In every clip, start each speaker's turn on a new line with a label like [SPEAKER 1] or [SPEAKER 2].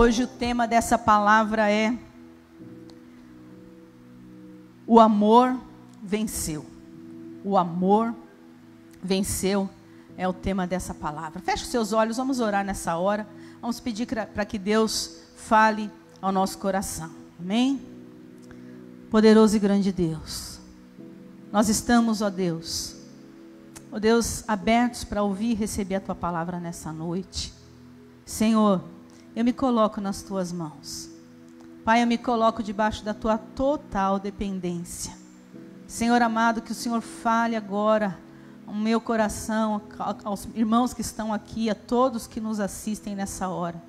[SPEAKER 1] Hoje o tema dessa palavra é: o amor venceu. O amor venceu é o tema dessa palavra. Feche os seus olhos, vamos orar nessa hora. Vamos pedir para que Deus fale ao nosso coração. Amém? Poderoso e grande Deus, nós estamos, ó Deus, abertos para ouvir e receber a Tua palavra nessa noite. Senhor, eu me coloco nas Tuas mãos. Pai, eu me coloco debaixo da Tua total dependência. Senhor amado, que o Senhor fale agora ao meu coração, aos irmãos que estão aqui, a todos que nos assistem nessa hora.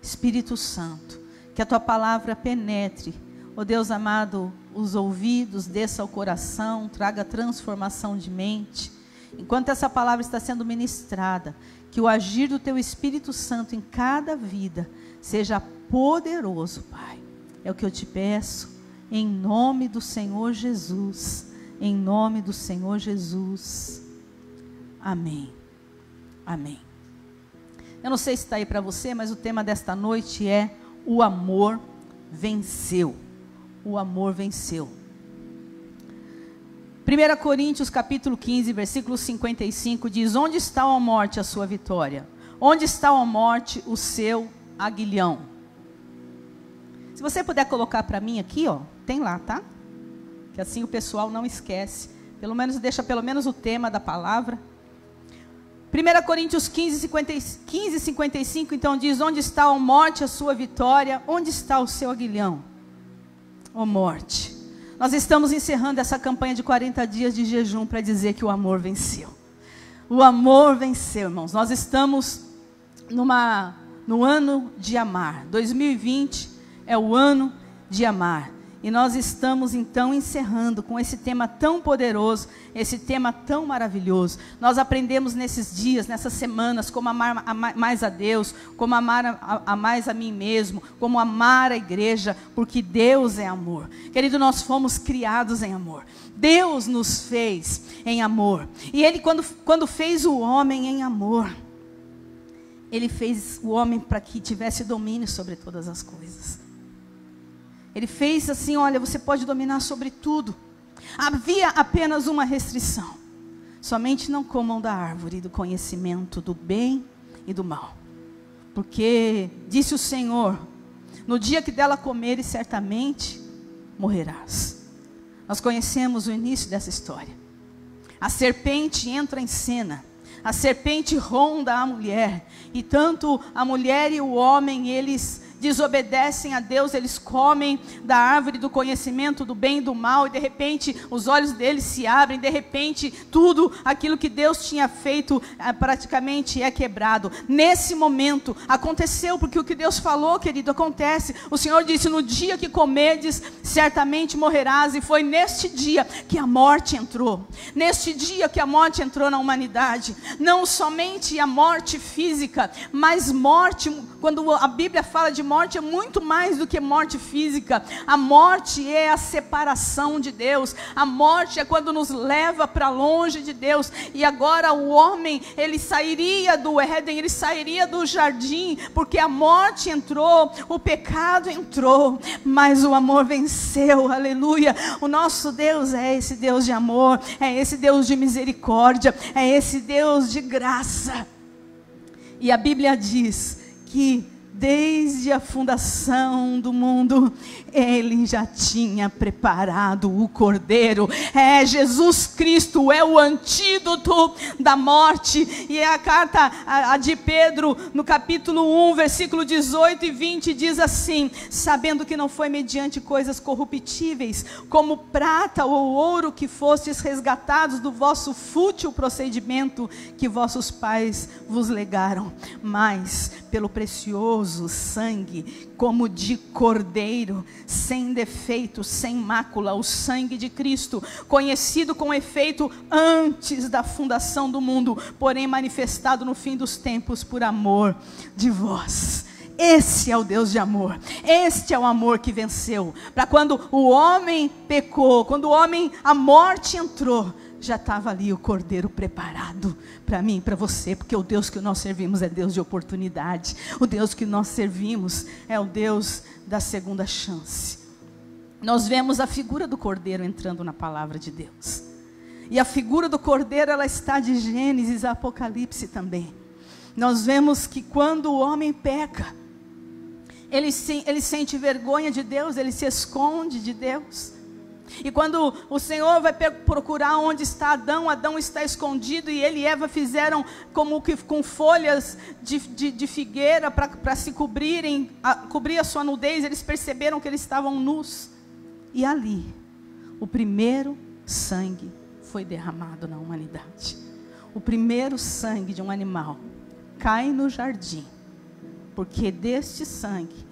[SPEAKER 1] Espírito Santo, que a Tua palavra penetre, ó Deus amado, os ouvidos, desça ao coração, traga transformação de mente. Enquanto essa palavra está sendo ministrada, que o agir do Teu Espírito Santo em cada vida seja poderoso, Pai. É o que eu te peço, em nome do Senhor Jesus. Em nome do Senhor Jesus. Amém. Amém. Eu não sei se está aí para você, mas o tema desta noite é: o amor venceu. O amor venceu. 1 Coríntios capítulo 15, versículo 55 diz: onde está, ó morte, a sua vitória? Onde está, ó morte, o seu aguilhão? Se você puder colocar para mim aqui, ó, tem lá, tá? Que assim o pessoal não esquece. Pelo menos deixa pelo menos o tema da palavra. 1 Coríntios 15, 55, então diz: onde está, ó morte, a sua vitória? Onde está o seu aguilhão? Ó morte. Nós estamos encerrando essa campanha de 40 dias de jejum para dizer que o amor venceu. O amor venceu, irmãos. Nós estamos no ano de amar. 2020 é o ano de amar. E nós estamos então encerrando com esse tema tão poderoso, esse tema tão maravilhoso. Nós aprendemos nesses dias, nessas semanas, como amar mais a Deus, como amar mais a mim mesmo, como amar a igreja, porque Deus é amor. Querido, nós fomos criados em amor. Deus nos fez em amor. E Ele, quando fez o homem em amor, Ele fez o homem para que tivesse domínio sobre todas as coisas. Ele fez assim: olha, você pode dominar sobre tudo. Havia apenas uma restrição: somente não comam da árvore do conhecimento do bem e do mal. Porque, disse o Senhor, no dia que dela comeres, certamente morrerás. Nós conhecemos o início dessa história. A serpente entra em cena. A serpente ronda a mulher. E tanto a mulher e o homem, eles desobedecem a Deus, eles comem da árvore do conhecimento do bem e do mal, e de repente os olhos deles se abrem, de repente tudo aquilo que Deus tinha feito praticamente é quebrado. Nesse momento aconteceu, porque o que Deus falou, querido, acontece. O Senhor disse: no dia que comerdes, certamente morrerás. E foi neste dia que a morte entrou. Neste dia que a morte entrou na humanidade. Não somente a morte física, mas morte. Quando a Bíblia fala de morte, é muito mais do que morte física. A morte é a separação de Deus. A morte é quando nos leva para longe de Deus. E agora o homem, ele sairia do Éden, ele sairia do jardim, porque a morte entrou, o pecado entrou, mas o amor venceu. Aleluia. O nosso Deus é esse Deus de amor, é esse Deus de misericórdia, é esse Deus de graça. E a Bíblia diz que desde a fundação do mundo, Ele já tinha preparado o Cordeiro. Jesus Cristo é o antídoto da morte. E a carta de Pedro, no capítulo 1, versículo 18 e 20, diz assim: sabendo que não foi mediante coisas corruptíveis, como prata ou ouro, que fostes resgatados do vosso fútil procedimento que vossos pais vos legaram, mas pelo precioso sangue, como de cordeiro, sem defeito, sem mácula, o sangue de Cristo, conhecido com efeito antes da fundação do mundo, porém manifestado no fim dos tempos por amor de vós. Esse é o Deus de amor. Este é o amor que venceu. Para quando o homem pecou, quando a morte entrou, já estava ali o cordeiro preparado para mim e para você, porque o Deus que nós servimos é Deus de oportunidade. O Deus que nós servimos é o Deus da segunda chance. Nós vemos a figura do cordeiro entrando na palavra de Deus. E a figura do cordeiro, ela está de Gênesis a Apocalipse também. Nós vemos que quando o homem peca, ele sente vergonha de Deus, ele se esconde de Deus. E quando o Senhor vai procurar onde está Adão, Adão está escondido, e ele e Eva fizeram como que com folhas de figueira para se cobrir a sua nudez. Eles perceberam que eles estavam nus. E ali, o primeiro sangue foi derramado na humanidade. O primeiro sangue de um animal cai no jardim, porque deste sangue,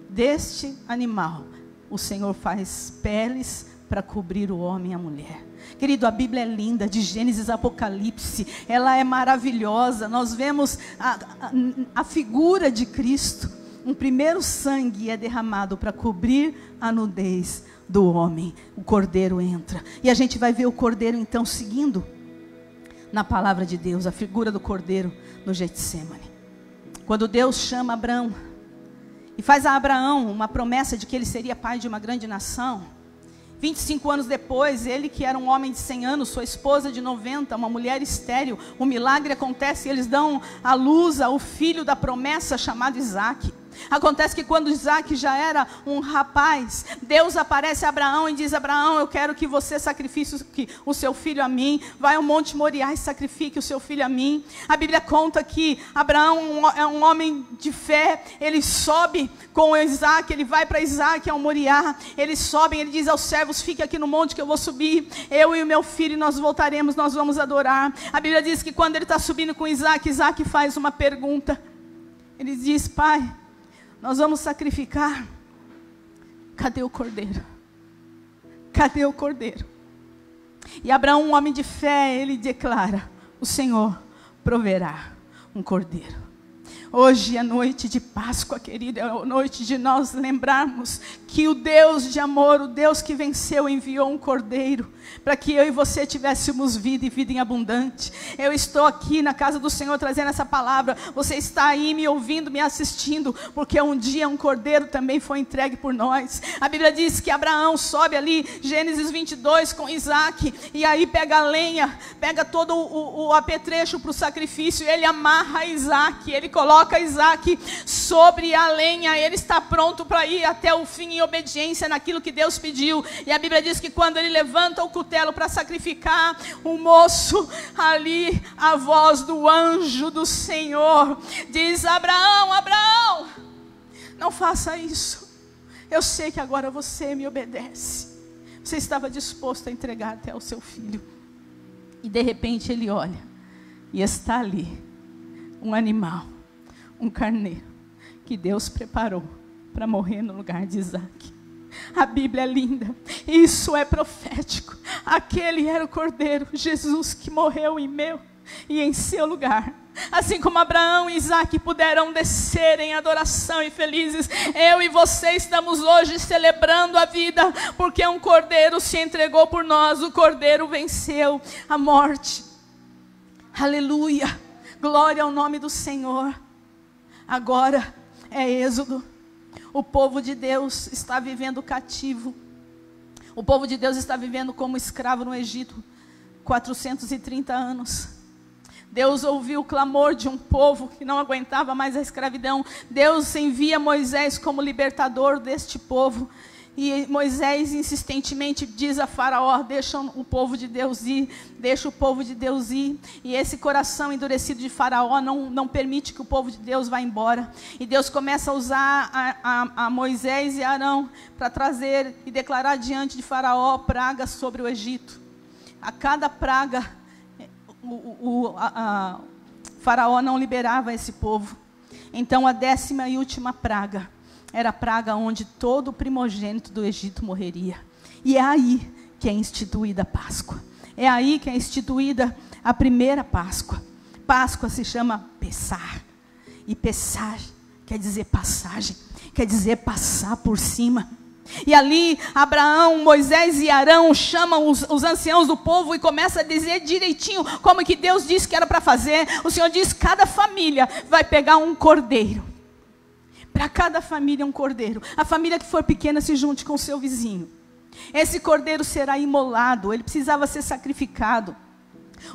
[SPEAKER 1] deste animal, o Senhor faz peles para cobrir o homem e a mulher. Querido, a Bíblia é linda, de Gênesis a Apocalipse, ela é maravilhosa. Nós vemos a figura de Cristo. Um primeiro sangue é derramado para cobrir a nudez do homem. O cordeiro entra, e a gente vai ver o cordeiro então seguindo na palavra de Deus, a figura do cordeiro no Getsemane. Quando Deus chama Abraão e faz a Abraão uma promessa de que ele seria pai de uma grande nação, 25 anos depois, ele que era um homem de 100 anos, sua esposa de 90, uma mulher estéril, o milagre acontece e eles dão à luz ao filho da promessa chamado Isaac. Acontece que quando Isaac já era um rapaz, Deus aparece a Abraão e diz: Abraão, eu quero que você sacrifique o seu filho a mim. Vai ao Monte Moriá e sacrifique o seu filho a mim. A Bíblia conta que Abraão é um homem de fé. Ele sobe com Isaac, ele vai para Isaac ao Moriá. Eles sobem, ele diz aos servos: fique aqui no monte que eu vou subir. Eu e o meu filho, e nós voltaremos, nós vamos adorar. A Bíblia diz que quando ele está subindo com Isaac, Isaac faz uma pergunta. Ele diz: pai, nós vamos sacrificar. Cadê o cordeiro? Cadê o cordeiro? E Abraão, um homem de fé, ele declara: o Senhor proverá um cordeiro. Hoje é noite de Páscoa, querida, é noite de nós lembrarmos que o Deus de amor, o Deus que venceu, enviou um cordeiro para que eu e você tivéssemos vida e vida em abundante. Eu estou aqui na casa do Senhor trazendo essa palavra. Você está aí me ouvindo, me assistindo, porque um dia um cordeiro também foi entregue por nós. A Bíblia diz que Abraão sobe ali, Gênesis 22, com Isaac, e aí pega a lenha, pega todo o apetrecho para o sacrifício, e ele amarra Isaac, ele coloca Isaac sobre a lenha, ele está pronto para ir até o fim em obediência naquilo que Deus pediu. E a Bíblia diz que quando ele levanta o cutelo para sacrificar, o moço ali, a voz do anjo do Senhor diz: Abraão, Abraão, não faça isso. Eu sei que agora você me obedece. Você estava disposto a entregar até o seu filho. E de repente ele olha, e está ali um animal, um carneiro, que Deus preparou para morrer no lugar de Isaac. A Bíblia é linda, isso é profético. Aquele era o cordeiro, Jesus, que morreu em meu e em seu lugar. Assim como Abraão e Isaac puderam descer em adoração e felizes, eu e você estamos hoje celebrando a vida, porque um cordeiro se entregou por nós. O cordeiro venceu a morte. Aleluia, glória ao nome do Senhor. Agora é Êxodo. O povo de Deus está vivendo cativo. O povo de Deus está vivendo como escravo no Egito 430 anos. Deus ouviu o clamor de um povo que não aguentava mais a escravidão. Deus envia Moisés como libertador deste povo. E Moisés insistentemente diz a Faraó: deixa o povo de Deus ir, deixa o povo de Deus ir. E esse coração endurecido de Faraó não permite que o povo de Deus vá embora. E Deus começa a usar a Moisés e Arão para trazer e declarar diante de Faraó pragas sobre o Egito. A cada praga, Faraó não liberava esse povo. Então a 10ª e última praga era a praga onde todo o primogênito do Egito morreria. E é aí que é instituída a Páscoa. É aí que é instituída a primeira Páscoa. Páscoa se chama Pessar. E Pessar quer dizer passagem, quer dizer passar por cima. E ali Abraão, Moisés e Arão chamam os anciãos do povo e começa a dizer direitinho como que Deus disse que era para fazer. O Senhor diz: cada família vai pegar um cordeiro. Para cada família um cordeiro. A família que for pequena se junte com o seu vizinho. Esse cordeiro será imolado, ele precisava ser sacrificado.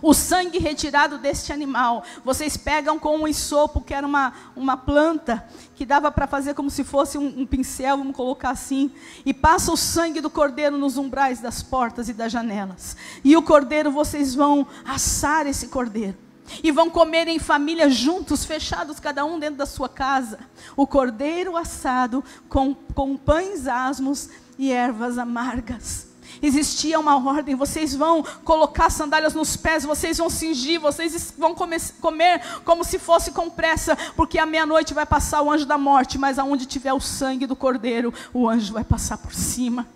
[SPEAKER 1] O sangue retirado deste animal, vocês pegam com um hisopo, que era uma planta, que dava para fazer como se fosse um pincel, vamos colocar assim, e passa o sangue do cordeiro nos umbrais das portas e das janelas. E o cordeiro, vocês vão assar esse cordeiro. E vão comer em família juntos, fechados, cada um dentro da sua casa. O cordeiro assado com pães asmos e ervas amargas. Existia uma ordem: vocês vão colocar sandálias nos pés, vocês vão cingir, vocês vão comer como se fosse com pressa, porque à meia-noite vai passar o anjo da morte, mas aonde tiver o sangue do cordeiro, o anjo vai passar por cima.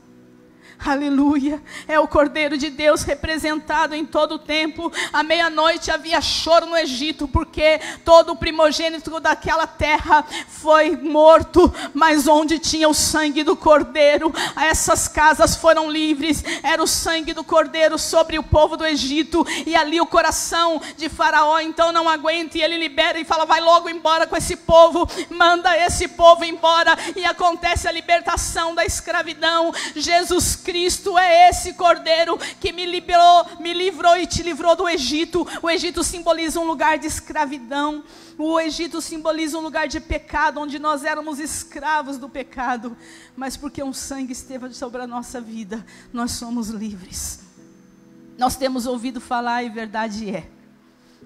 [SPEAKER 1] Aleluia, é o Cordeiro de Deus representado em todo o tempo. À meia-noite havia choro no Egito, porque todo o primogênito daquela terra foi morto, mas onde tinha o sangue do Cordeiro, essas casas foram livres. Era o sangue do Cordeiro sobre o povo do Egito, e ali o coração de Faraó então não aguenta, e ele libera e fala: vai logo embora com esse povo, manda esse povo embora, e acontece a libertação da escravidão. Jesus Cristo é esse cordeiro que me livrou e te livrou do Egito. O Egito simboliza um lugar de escravidão. O Egito simboliza um lugar de pecado, onde nós éramos escravos do pecado. Mas porque um sangue esteve sobre a nossa vida, nós somos livres. Nós temos ouvido falar, e verdade é,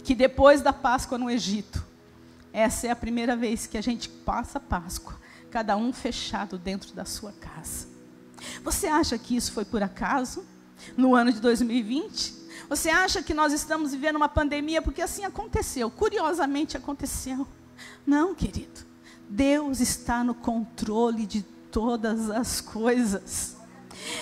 [SPEAKER 1] que depois da Páscoa no Egito, essa é a primeira vez que a gente passa a Páscoa, cada um fechado dentro da sua casa. Você acha que isso foi por acaso? No ano de 2020? Você acha que nós estamos vivendo uma pandemia porque assim aconteceu? Curiosamente aconteceu. Não, querido. Deus está no controle de todas as coisas.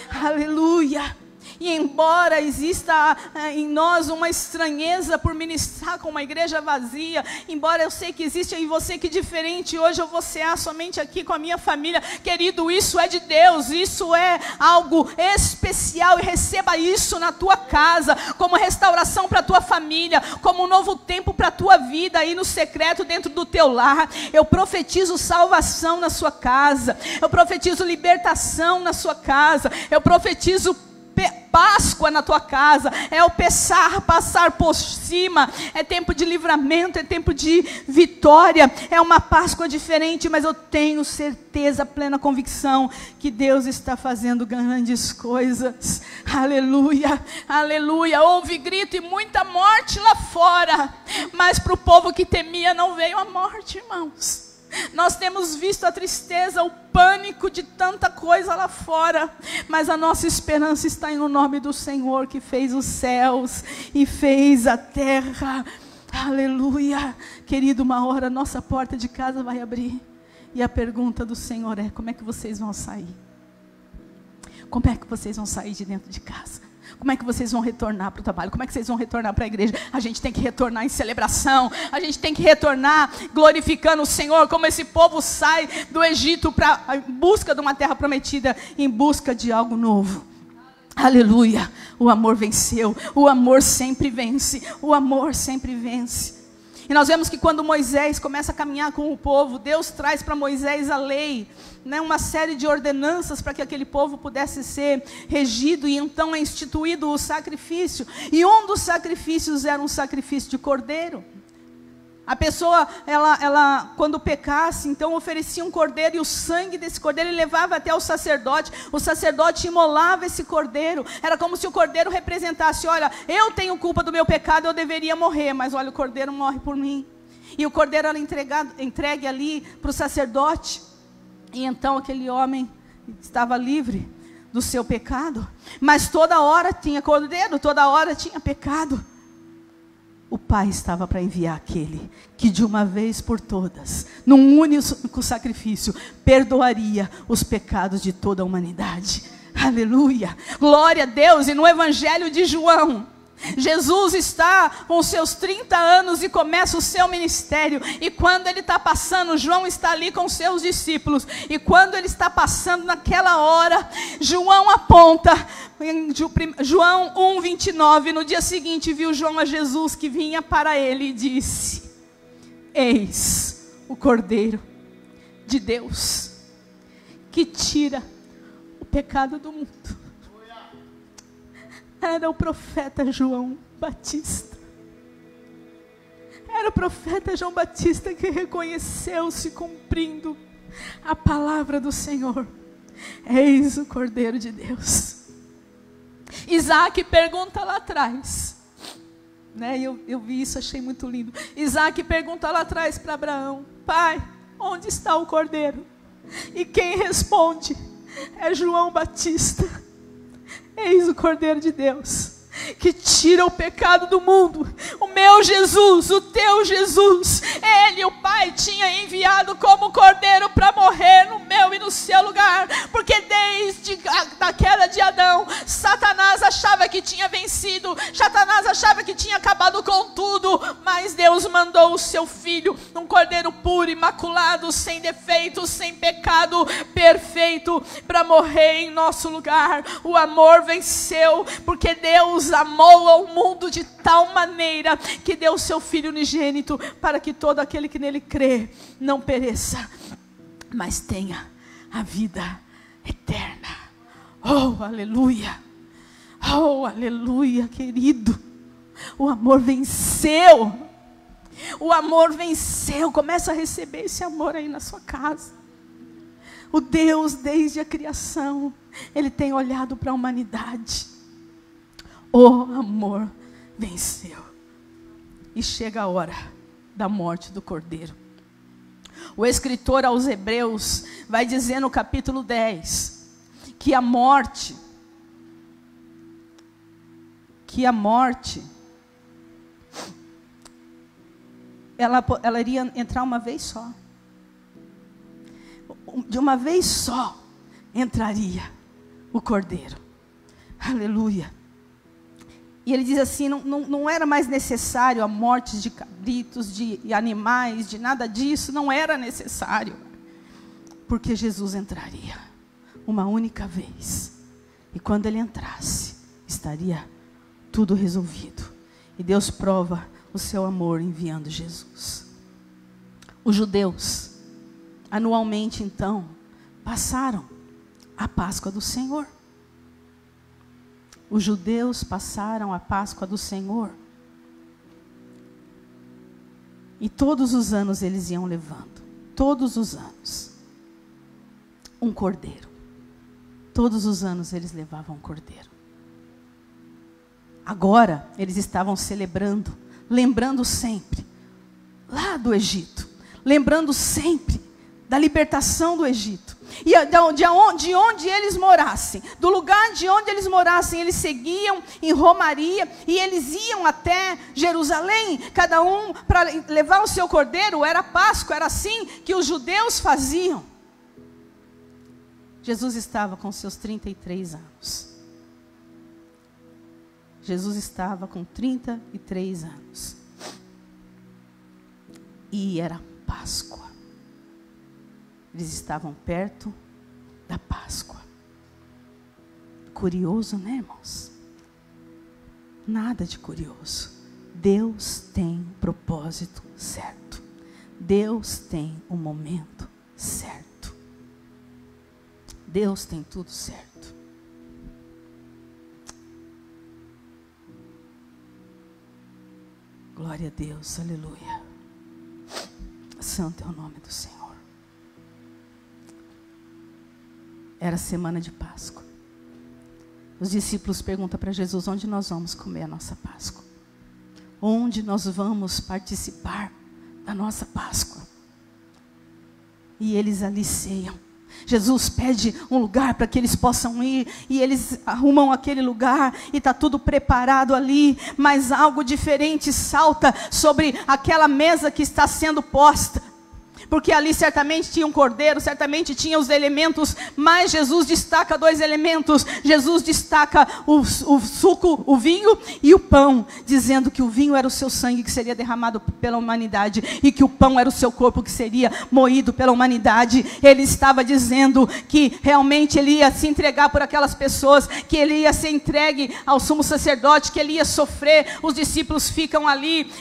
[SPEAKER 1] Aleluia. E embora exista em nós uma estranheza por ministrar com uma igreja vazia, embora eu sei que existe em você que diferente, hoje eu vou cear somente aqui com a minha família, querido, isso é de Deus, isso é algo especial, e receba isso na tua casa, como restauração para a tua família, como um novo tempo para a tua vida, aí no secreto dentro do teu lar. Eu profetizo salvação na sua casa, eu profetizo libertação na sua casa, eu profetizo Páscoa na tua casa, é o passar por cima, é tempo de livramento, é tempo de vitória, é uma Páscoa diferente, mas eu tenho certeza, plena convicção, que Deus está fazendo grandes coisas. Aleluia, aleluia. Houve grito e muita morte lá fora, mas para o povo que temia não veio a morte, irmãos. Nós temos visto a tristeza, o pânico de tanta coisa lá fora, mas a nossa esperança está no nome do Senhor, que fez os céus e fez a terra. Aleluia. Querido, uma hora nossa porta de casa vai abrir, e a pergunta do Senhor é: como é que vocês vão sair? Como é que vocês vão sair de dentro de casa? Como é que vocês vão retornar para o trabalho? Como é que vocês vão retornar para a igreja? A gente tem que retornar em celebração. A gente tem que retornar glorificando o Senhor. Como esse povo sai do Egito em busca de uma terra prometida, em busca de algo novo. Aleluia. O amor venceu. O amor sempre vence. O amor sempre vence. E nós vemos que quando Moisés começa a caminhar com o povo, Deus traz para Moisés a lei, né, uma série de ordenanças para que aquele povo pudesse ser regido, e então é instituído o sacrifício. E um dos sacrifícios era um sacrifício de cordeiro. A pessoa, ela quando pecasse, então oferecia um cordeiro, e o sangue desse cordeiro ele levava até o sacerdote imolava esse cordeiro. Era como se o cordeiro representasse: olha, eu tenho culpa do meu pecado, eu deveria morrer, mas olha, o cordeiro morre por mim. E o cordeiro era entregue ali para o sacerdote, e então aquele homem estava livre do seu pecado. Mas toda hora tinha cordeiro, toda hora tinha pecado. O Pai estava para enviar aquele que de uma vez por todas, num único sacrifício, perdoaria os pecados de toda a humanidade. Aleluia, glória a Deus. E no Evangelho de João, Jesus está com seus 30 anos e começa o seu ministério. E quando ele está passando, João está ali com seus discípulos. E quando ele está passando naquela hora, João aponta, em João 1:29, no dia seguinte viu João a Jesus que vinha para ele e disse: eis o Cordeiro de Deus, que tira o pecado do mundo. Era o profeta João Batista. Era o profeta João Batista que reconheceu-se cumprindo a palavra do Senhor. Eis o Cordeiro de Deus. Isaac pergunta lá atrás, né? Eu vi isso, achei muito lindo. Isaac pergunta lá atrás para Abraão: pai, onde está o Cordeiro? E quem responde é João Batista. Eis o Cordeiro de Deus, que tira o pecado do mundo. O meu Jesus, o teu Jesus, ele, o Pai, tinha enviado como Cordeiro para morrer no meu e no seu lugar. Porque desde a queda de Adão, Satanás achava que tinha vencido, Satanás achava que tinha acabado com tudo. Mas Deus mandou o seu Filho, um Cordeiro puro, imaculado, sem defeito, sem pecado, perfeito, para morrer em nosso lugar. O amor venceu, porque Deus amou ao mundo de tal maneira que deu o seu Filho unigênito, para que todo aquele que nele crê não pereça, mas tenha a vida eterna. Oh, aleluia! Oh, aleluia, querido! O amor venceu. O amor venceu. Começa a receber esse amor aí na sua casa. O Deus, desde a criação, ele tem olhado para a humanidade. O amor venceu. E chega a hora da morte do Cordeiro. O escritor aos Hebreus vai dizer no capítulo 10 que a morte ela iria entrar uma vez só. De uma vez só entraria o Cordeiro. Aleluia. E ele diz assim, não era mais necessário a morte de cabritos, de animais, de nada disso, não era necessário. Porque Jesus entraria uma única vez. E quando ele entrasse, estaria tudo resolvido. E Deus prova o seu amor enviando Jesus. Os judeus, anualmente então, passaram a Páscoa do Senhor. Os judeus passaram a Páscoa do Senhor. E todos os anos eles iam levando, todos os anos, um cordeiro. Todos os anos eles levavam um cordeiro. Agora eles estavam celebrando, lembrando sempre, lá do Egito, lembrando sempre da libertação do Egito. E de onde eles morassem, do lugar de onde eles morassem, eles seguiam em romaria e eles iam até Jerusalém, cada um para levar o seu cordeiro. Era Páscoa, era assim que os judeus faziam. Jesus estava com seus 33 anos. Jesus estava com 33 anos. E era Páscoa. Eles estavam perto da Páscoa. Curioso, né, irmãos? Nada de curioso. Deus tem um propósito certo. Deus tem um momento certo. Deus tem tudo certo. Glória a Deus, aleluia. Santo é o nome do Senhor. Era semana de Páscoa. Os discípulos perguntam para Jesus: onde nós vamos comer a nossa Páscoa? Onde nós vamos participar da nossa Páscoa? E eles ali ceiam. Jesus pede um lugar para que eles possam ir, e eles arrumam aquele lugar, e está tudo preparado ali, mas algo diferente salta sobre aquela mesa que está sendo posta. Porque ali certamente tinha um cordeiro, certamente tinha os elementos, mas Jesus destaca 2 elementos. Jesus destaca o suco, o vinho e o pão, dizendo que o vinho era o seu sangue que seria derramado pela humanidade e que o pão era o seu corpo que seria moído pela humanidade. Ele estava dizendo que realmente ele ia se entregar por aquelas pessoas, que ele ia ser entregue ao sumo sacerdote, que ele ia sofrer. Os discípulos ficam ali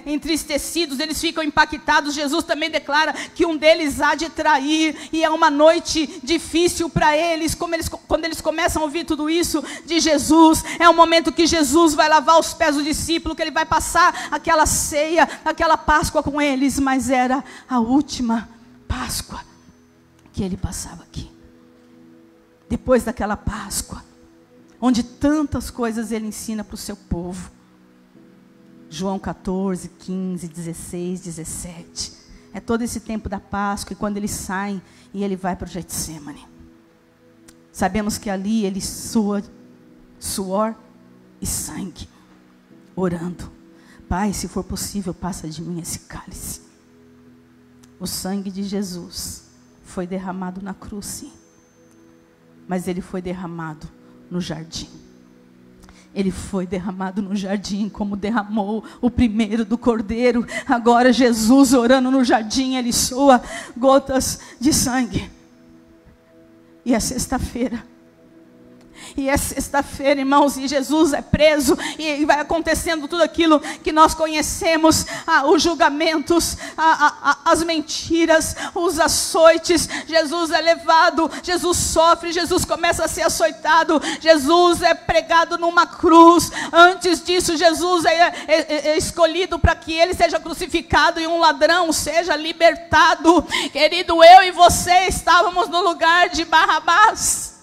[SPEAKER 1] entristecidos, eles ficam impactados. Jesus também declara que um deles há de trair, e é uma noite difícil para eles, quando eles começam a ouvir tudo isso de Jesus. É o momento que Jesus vai lavar os pés do discípulo, que ele vai passar aquela ceia, aquela Páscoa com eles, mas era a última Páscoa que ele passava aqui. Depois daquela Páscoa, onde tantas coisas ele ensina para o seu povo. João 14, 15, 16, 17. É todo esse tempo da Páscoa, e quando eles saem e ele vai para o Getsemane. Sabemos que ali ele sua suor e sangue, orando: Pai, se for possível, passa de mim esse cálice. O sangue de Jesus foi derramado na cruz, sim, mas ele foi derramado no jardim. Ele foi derramado no jardim, como derramou o primeiro do cordeiro. Agora Jesus orando no jardim, ele soa gotas de sangue. E é sexta-feira. E é sexta-feira, irmãos, e Jesus é preso, e vai acontecendo tudo aquilo que nós conhecemos, os julgamentos, as mentiras, os açoites. Jesus é levado, Jesus sofre, Jesus começa a ser açoitado, Jesus é pregado numa cruz. Antes disso, Jesus é escolhido para que ele seja crucificado e um ladrão seja libertado. Querido, eu e você estávamos no lugar de Barrabás,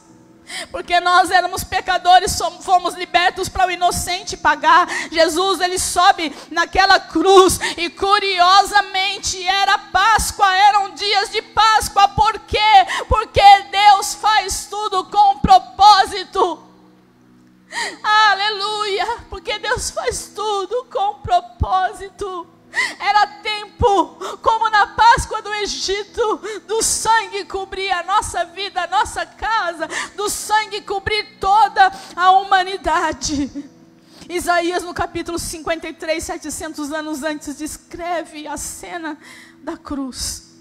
[SPEAKER 1] porque nós éramos pecadores, fomos libertos para o inocente pagar. Jesus, ele sobe naquela cruz, e curiosamente era Páscoa, eram dias de Páscoa. Por quê? Porque Deus faz tudo com propósito. Aleluia! Porque Deus faz tudo com propósito. Era tempo, como na Páscoa do Egito, do sangue cobrir a nossa vida, a nossa casa, do sangue cobrir toda a humanidade. Isaías, no capítulo 53, 700 anos antes, descreve a cena da cruz.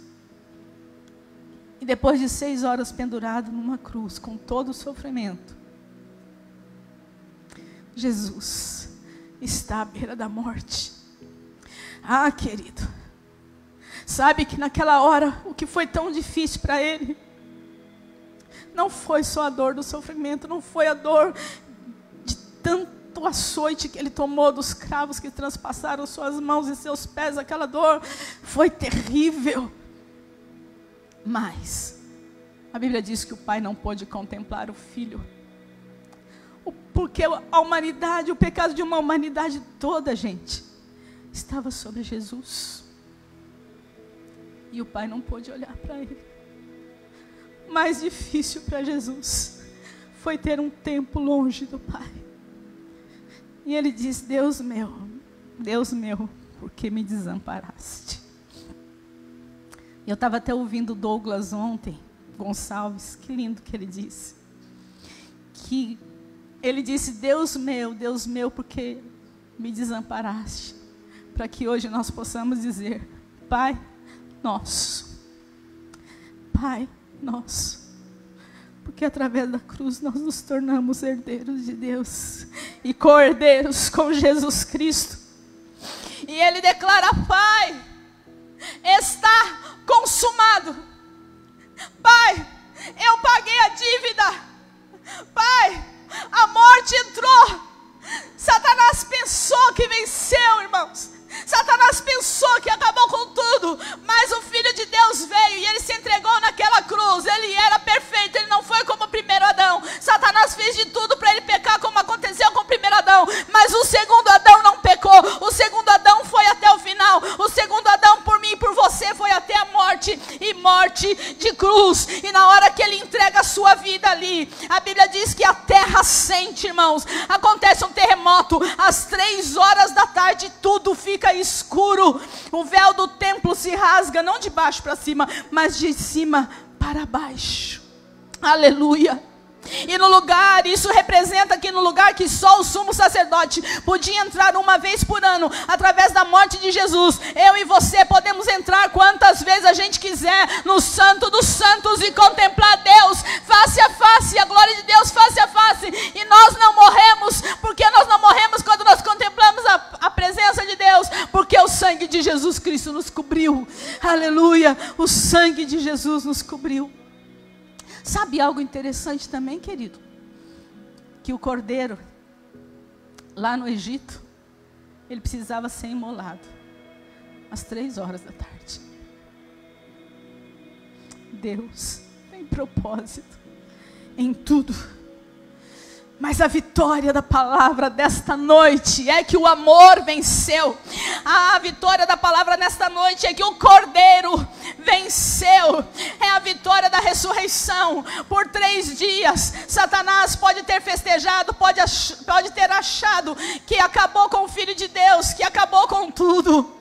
[SPEAKER 1] E depois de 6 horas pendurado numa cruz, com todo o sofrimento, Jesus está à beira da morte. Ah, querido, sabe que naquela hora, o que foi tão difícil para ele, não foi só a dor do sofrimento, não foi a dor de tanto açoite que ele tomou, dos cravos que transpassaram suas mãos e seus pés. Aquela dor foi terrível. Mas a Bíblia diz que o pai não pôde contemplar o filho, porque a humanidade, o pecado de uma humanidade toda, gente, estava sobre Jesus. E o pai não pôde olhar para ele. O mais difícil para Jesus foi ter um tempo longe do pai. E ele diz: Deus meu, por que me desamparaste? Eu estava até ouvindo Douglas ontem, Gonçalves, que lindo que ele disse. Que ele disse: Deus meu, por que me desamparaste? Para que hoje nós possamos dizer: Pai nosso, Pai nosso. Porque através da cruz nós nos tornamos herdeiros de Deus e co-herdeiros com Jesus Cristo. E ele declara: Pai, está consumado. Pai, eu paguei a dívida. Pai, a morte entrou. Satanás pensou que venceu, irmãos. Satanás pensou que acabou com tudo, mas o Filho de Deus veio e ele se entregou naquela cruz. Ele era perfeito, ele não foi como o primeiro Adão. Satanás fez de tudo para ele pecar, como aconteceu com o primeiro Adão, mas o segundo Adão não pecou. O segundo Adão foi até o final. O segundo Adão, por mim e por você, foi até a morte, e morte de cruz. E na hora que ele entrega a sua vida ali, a Bíblia diz que a terra sente, irmão. irmãos, acontece um terremoto, às 3 horas da tarde tudo fica escuro, o véu do templo se rasga, não de baixo para cima, mas de cima para baixo, aleluia. E no lugar, isso representa que no lugar que só o sumo sacerdote podia entrar uma vez por ano, através da morte de Jesus, eu e você podemos entrar quantas vezes a gente quiser, no santo dos santos, e contemplar Deus face a face, a glória de Deus face a face, e nós não morremos. Porque nós não morremos quando nós contemplamos a presença de Deus? Porque o sangue de Jesus Cristo nos cobriu, aleluia, o sangue de Jesus nos cobriu. Sabe algo interessante também, querido? Que o cordeiro, lá no Egito, ele precisava ser imolado às 3 horas da tarde. Deus tem propósito em tudo. Mas a vitória da palavra desta noite é que o amor venceu. A vitória da palavra nesta noite é que o Cordeiro venceu. É a vitória da ressurreição. Por 3 dias, Satanás pode ter festejado, pode ter achado que acabou com o Filho de Deus, que acabou com tudo.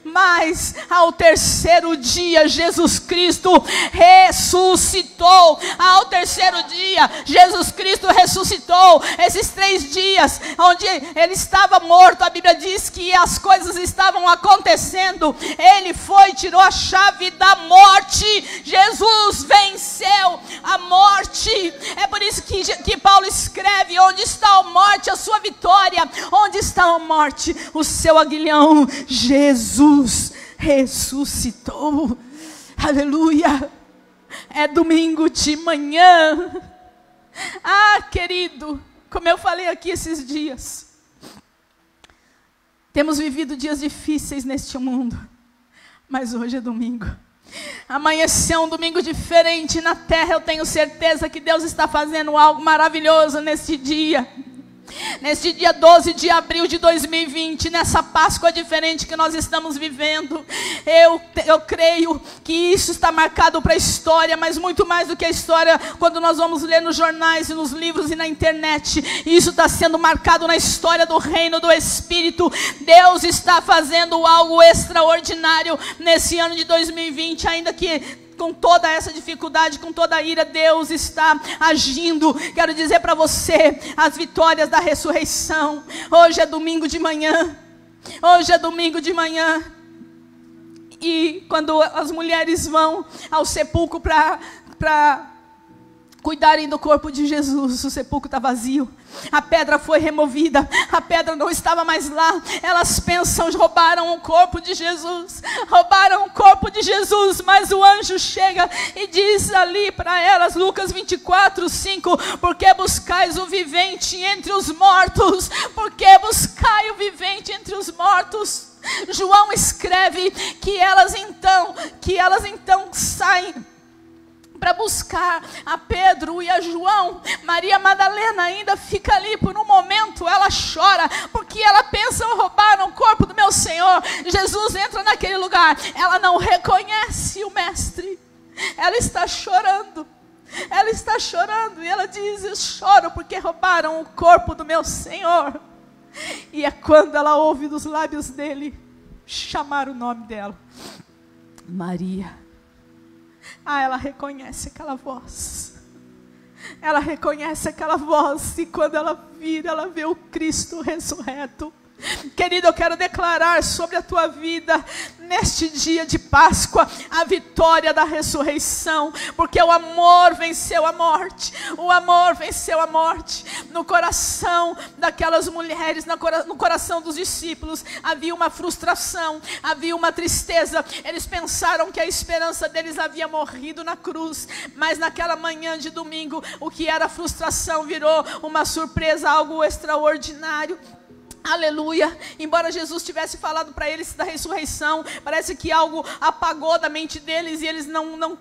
[SPEAKER 1] Mas ao 3º dia Jesus Cristo ressuscitou. Ao 3º dia Jesus Cristo ressuscitou. Esses 3 dias onde ele estava morto, a Bíblia diz que as coisas estavam acontecendo. Ele foi, tirou a chave da morte. Jesus venceu a morte. É por isso que Paulo escreve: onde está a morte, a sua vitória? Onde está a morte, o seu aguilhão? Jesus ressuscitou, aleluia. É domingo de manhã. Ah, querido, como eu falei aqui esses dias, temos vivido dias difíceis neste mundo, mas hoje é domingo. Amanheceu um domingo diferente na terra. Eu tenho certeza que Deus está fazendo algo maravilhoso neste dia. Neste dia 12 de abril de 2020, nessa Páscoa diferente que nós estamos vivendo, eu creio que isso está marcado para a história, mas muito mais do que a história, quando nós vamos ler nos jornais e nos livros e na internet, isso está sendo marcado na história do reino do Espírito. Deus está fazendo algo extraordinário nesse ano de 2020, ainda que com toda essa dificuldade, com toda a ira, Deus está agindo. Quero dizer para você, as vitórias da ressurreição. Hoje é domingo de manhã. Hoje é domingo de manhã. E quando as mulheres vão ao sepulcro para cuidarem do corpo de Jesus, o sepulcro está vazio. A pedra foi removida, a pedra não estava mais lá. Elas pensam: roubaram o corpo de Jesus, roubaram o corpo de Jesus. Mas o anjo chega e diz ali para elas, Lucas 24:5: por que buscais o vivente entre os mortos? Por que buscai o vivente entre os mortos? João escreve que elas então saem para buscar a Pedro e a João. Maria Madalena ainda fica ali por um momento. Ela chora porque ela pensa: roubaram o corpo do meu Senhor. Jesus entra naquele lugar, ela não reconhece o mestre, ela está chorando. Ela está chorando e ela diz: eu choro porque roubaram o corpo do meu Senhor. E é quando ela ouve dos lábios dele chamar o nome dela, Maria. Ah, ela reconhece aquela voz. Ela reconhece aquela voz. E quando ela vira, ela vê o Cristo ressurreto. Querido, eu quero declarar sobre a tua vida, neste dia de Páscoa, a vitória da ressurreição. Porque o amor venceu a morte. O amor venceu a morte. No coração daquelas mulheres, no coração dos discípulos, havia uma frustração, havia uma tristeza. Eles pensaram que a esperança deles havia morrido na cruz. Mas naquela manhã de domingo, o que era frustração virou uma surpresa, algo extraordinário. Aleluia. Embora Jesus tivesse falado para eles da ressurreição, parece que algo apagou da mente deles e eles não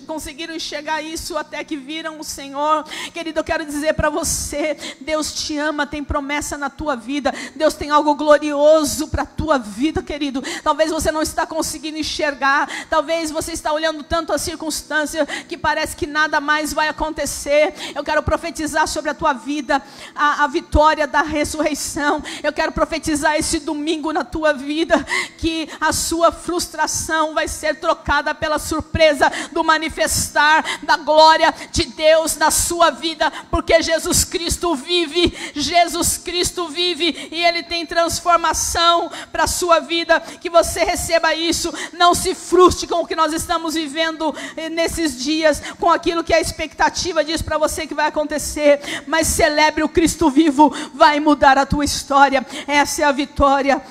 [SPEAKER 1] conseguiram enxergar isso até que viram o Senhor. Querido, eu quero dizer para você, Deus te ama, tem promessa na tua vida. Deus tem algo glorioso para a tua vida, querido. Talvez você não está conseguindo enxergar, talvez você está olhando tanto a circunstância que parece que nada mais vai acontecer. Eu quero profetizar sobre a tua vida a vitória da ressurreição. Eu quero profetizar esse domingo na tua vida, que a sua frustração vai ser trocada pela surpresa do manifestar da glória de Deus na sua vida, porque Jesus Cristo vive, Jesus Cristo vive, e Ele tem transformação para a sua vida. Que você receba isso, não se frustre com o que nós estamos vivendo nesses dias, com aquilo que a expectativa diz para você que vai acontecer, mas celebre o Cristo vivo, vai mudar a tua história. Essa é a vitória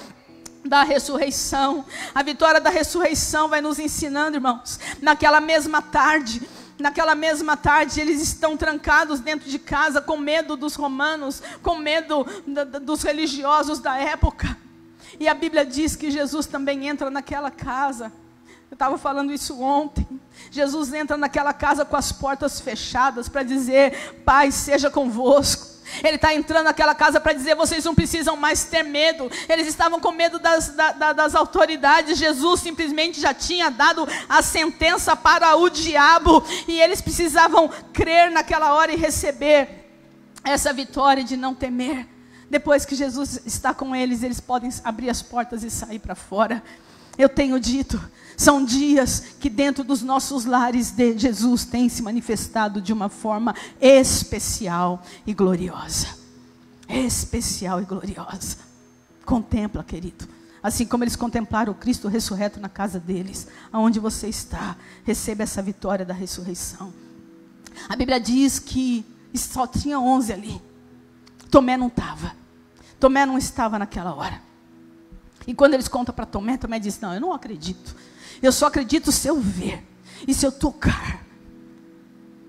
[SPEAKER 1] da ressurreição. A vitória da ressurreição vai nos ensinando, irmãos. Naquela mesma tarde, eles estão trancados dentro de casa, com medo dos romanos, com medo dos religiosos da época. E a Bíblia diz que Jesus também entra naquela casa. Eu estava falando isso ontem. Jesus entra naquela casa com as portas fechadas para dizer: paz seja convosco. Ele está entrando naquela casa para dizer: vocês não precisam mais ter medo. Eles estavam com medo das autoridades. Jesus simplesmente já tinha dado a sentença para o diabo, e eles precisavam crer naquela hora e receber essa vitória de não temer. Depois que Jesus está com eles, eles podem abrir as portas e sair para fora. Eu tenho dito, são dias que dentro dos nossos lares Jesus tem se manifestado de uma forma especial e gloriosa. Especial e gloriosa. Contempla, querido. Assim como eles contemplaram o Cristo ressurreto na casa deles, aonde você está, receba essa vitória da ressurreição. A Bíblia diz que só tinha 11 ali. Tomé não estava. Tomé não estava naquela hora. E quando eles contam para Tomé, Tomé diz: não, eu não acredito. Eu só acredito se eu ver e se eu tocar.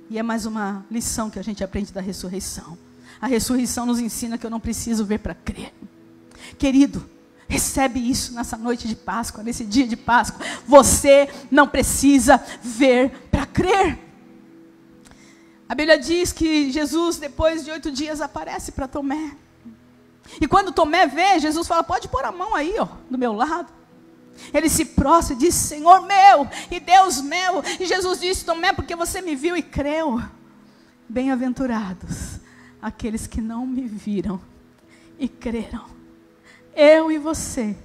[SPEAKER 1] E é mais uma lição que a gente aprende da ressurreição. A ressurreição nos ensina que eu não preciso ver para crer. Querido, recebe isso nessa noite de Páscoa, nesse dia de Páscoa. Você não precisa ver para crer. A Bíblia diz que Jesus, depois de 8 dias, aparece para Tomé. E quando Tomé vê, Jesus fala: pode pôr a mão aí, ó, do meu lado. Ele se prostra e diz: Senhor meu e Deus meu. E Jesus disse: Tomé, porque você me viu e creu. Bem-aventurados aqueles que não me viram e creram. Eu e você,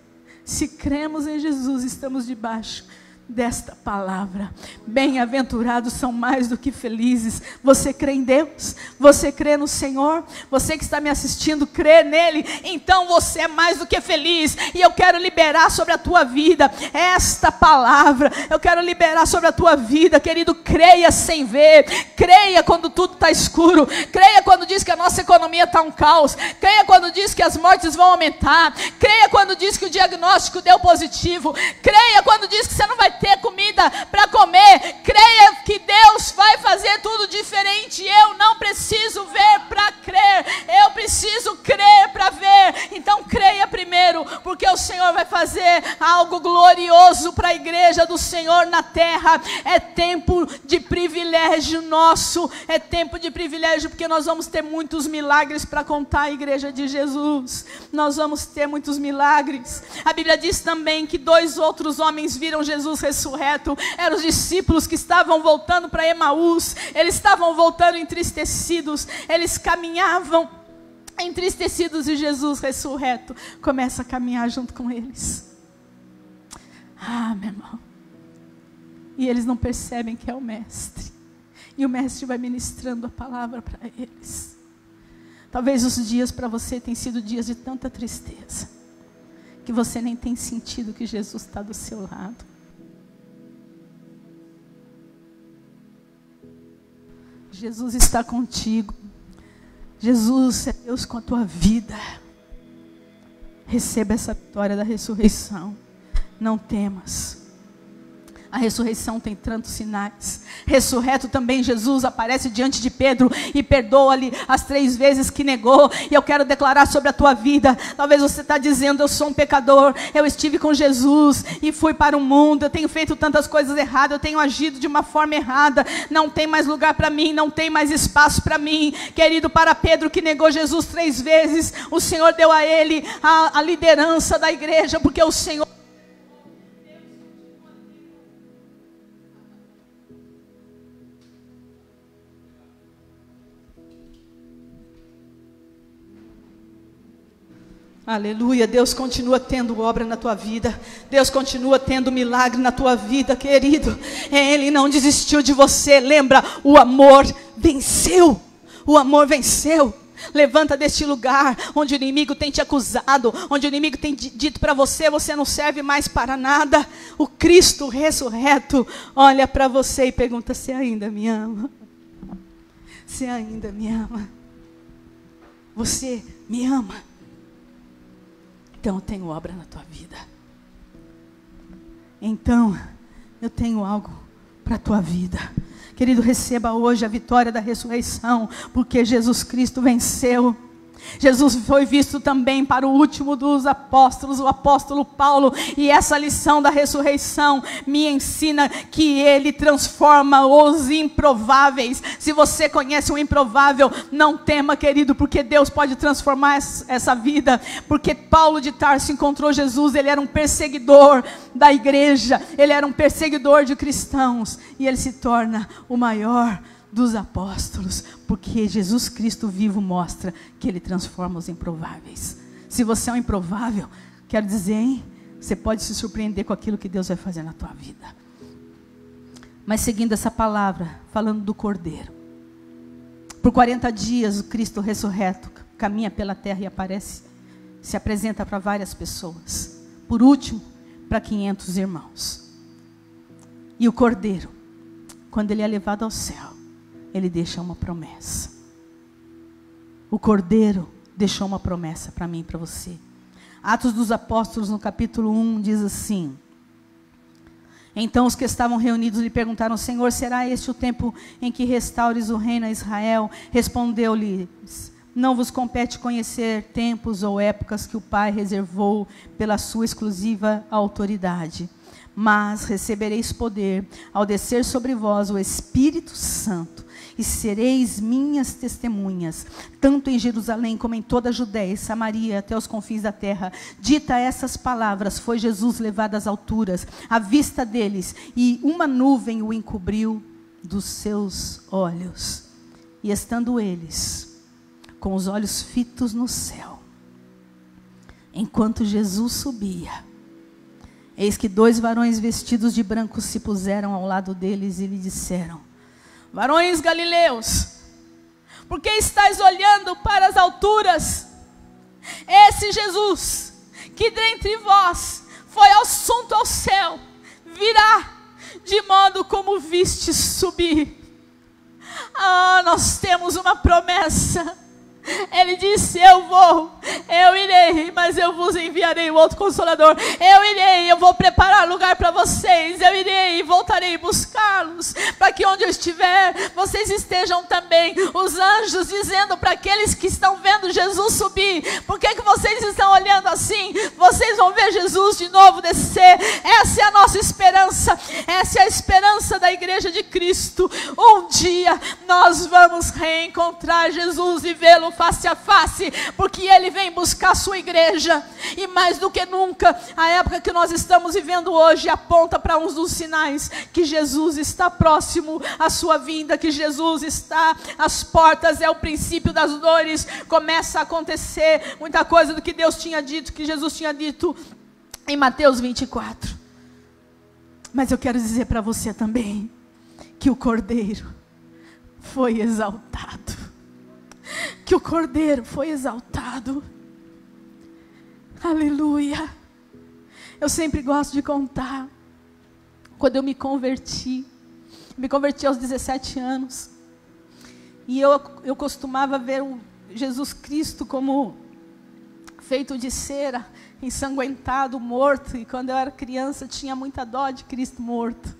[SPEAKER 1] se cremos em Jesus, estamos debaixo desta palavra. Bem-aventurados são mais do que felizes. Você crê em Deus? Você crê no Senhor? Você que está me assistindo, crê nele? Então você é mais do que feliz. E eu quero liberar sobre a tua vida esta palavra. Eu quero liberar sobre a tua vida, querido. Creia sem ver. Creia quando tudo está escuro. Creia quando diz que a nossa economia está um caos. Creia quando diz que as mortes vão aumentar. Creia quando diz que o diagnóstico deu positivo. Creia quando diz que você não vai ter comida para comer. Creia que Deus vai fazer tudo diferente. Eu não preciso ver para crer, eu preciso crer para ver. Então creia primeiro, porque o Senhor vai fazer algo glorioso para a igreja do Senhor na terra. É tempo de privilégio nosso, é tempo de privilégio, porque nós vamos ter muitos milagres para contar à igreja de Jesus. Nós vamos ter muitos milagres. A Bíblia diz também que 2 outros homens viram Jesus ressurreto. Eram os discípulos que estavam voltando para Emaús. Eles estavam voltando entristecidos. Eles caminhavam entristecidos e Jesus ressurreto começa a caminhar junto com eles. Ah, meu irmão. E eles não percebem que é o Mestre. E o Mestre vai ministrando a palavra para eles. Talvez os dias para você tenham sido dias de tanta tristeza, que você nem tem sentido que Jesus está do seu lado. Jesus está contigo. Jesus é Deus com a tua vida. Receba essa vitória da ressurreição. Não temas. A ressurreição tem tantos sinais. Ressurreto também Jesus aparece diante de Pedro e perdoa-lhe as 3 vezes que negou. E eu quero declarar sobre a tua vida. Talvez você está dizendo: eu sou um pecador, eu estive com Jesus e fui para o mundo, eu tenho feito tantas coisas erradas, eu tenho agido de uma forma errada, não tem mais lugar para mim, não tem mais espaço para mim. Querido, para Pedro que negou Jesus 3 vezes, o Senhor deu a ele a liderança da igreja, porque o Senhor... Aleluia, Deus continua tendo obra na tua vida, Deus continua tendo milagre na tua vida, querido. Ele não desistiu de você. Lembra, o amor venceu, o amor venceu. Levanta deste lugar onde o inimigo tem te acusado, onde o inimigo tem dito para você: você não serve mais para nada. O Cristo ressurreto olha para você e pergunta: você ainda me ama? Você ainda me ama? Você me ama? Então eu tenho obra na tua vida. Então eu tenho algo para a tua vida. Querido, receba hoje a vitória da ressurreição, porque Jesus Cristo venceu. Jesus foi visto também para o último dos apóstolos, o apóstolo Paulo, e essa lição da ressurreição me ensina que ele transforma os improváveis. Se você conhece o improvável, não tema, querido, porque Deus pode transformar essa vida. Porque Paulo de Tarso encontrou Jesus, ele era um perseguidor da igreja, ele era um perseguidor de cristãos, e ele se torna o maior dos apóstolos, porque Jesus Cristo vivo mostra que Ele transforma os improváveis. Se você é um improvável, quero dizer, hein? Você pode se surpreender com aquilo que Deus vai fazer na tua vida. Mas seguindo essa palavra, falando do Cordeiro. Por 40 dias o Cristo ressurreto caminha pela terra e aparece, se apresenta para várias pessoas. Por último, para 500 irmãos. E o Cordeiro, quando ele é levado ao céu, ele deixa uma promessa. O Cordeiro deixou uma promessa para mim e para você. Atos dos Apóstolos, no capítulo 1, diz assim: então os que estavam reunidos lhe perguntaram: Senhor, será este o tempo em que restaures o reino a Israel? Respondeu-lhes: não vos compete conhecer tempos ou épocas que o Pai reservou pela sua exclusiva autoridade. Mas recebereis poder ao descer sobre vós o Espírito Santo, e sereis minhas testemunhas, tanto em Jerusalém como em toda a Judéia e Samaria, até os confins da terra. Dita essas palavras, foi Jesus levado às alturas, à vista deles, e uma nuvem o encobriu dos seus olhos. E estando eles com os olhos fitos no céu, enquanto Jesus subia, eis que 2 varões vestidos de branco se puseram ao lado deles e lhe disseram: varões galileus, por que estáis olhando para as alturas? Esse Jesus, que dentre vós foi assunto ao céu, virá de modo como vistes subir. Nós temos uma promessa. Ele disse: eu irei, mas eu vos enviarei o outro Consolador. Eu irei, eu vou preparar lugar para vocês. Eu irei e voltarei buscá-los, para que onde eu estiver, vocês estejam também. Os anjos dizendo para aqueles que estão vendo Jesus subir: por que vocês estão olhando assim? Vocês vão ver Jesus de novo descer. Essa é a nossa esperança. Essa é a esperança da igreja de Cristo. Um dia nós vamos reencontrar Jesus e vê-lo face a face, porque Ele vem buscar a sua igreja. E mais do que nunca, a época que nós estamos vivendo hoje aponta para um dos sinais que Jesus está próximo à sua vinda, que Jesus está às portas. É o princípio das dores. Começa a acontecer muita coisa do que Deus tinha dito, que Jesus tinha dito em Mateus 24. Mas eu quero dizer para você também que o Cordeiro foi exaltado. Que o Cordeiro foi exaltado. Aleluia. Eu sempre gosto de contar. Quando eu me converti aos 17 anos. E eu costumava ver o Jesus Cristo como feito de cera, ensanguentado, morto. E quando eu era criança, tinha muita dó de Cristo morto.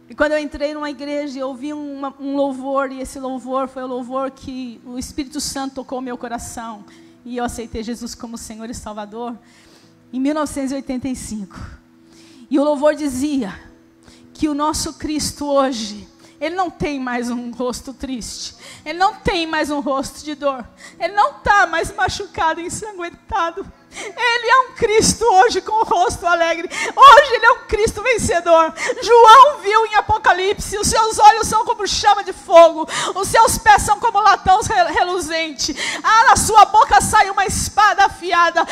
[SPEAKER 1] E quando eu entrei numa igreja, eu ouvi um louvor, e esse louvor foi o louvor que o Espírito Santo tocou o meu coração. E eu aceitei Jesus como Senhor e Salvador em 1985. E o louvor dizia que o nosso Cristo hoje, Ele não tem mais um rosto triste. Ele não tem mais um rosto de dor. Ele não está mais machucado, ensanguentado. Ele é um Cristo hoje com o rosto alegre. Hoje Ele é um Cristo vencedor. João viu em Apocalipse, os seus olhos são como chama de fogo, os seus pés são como latão reluzente. Na sua boca sai uma espada afiada.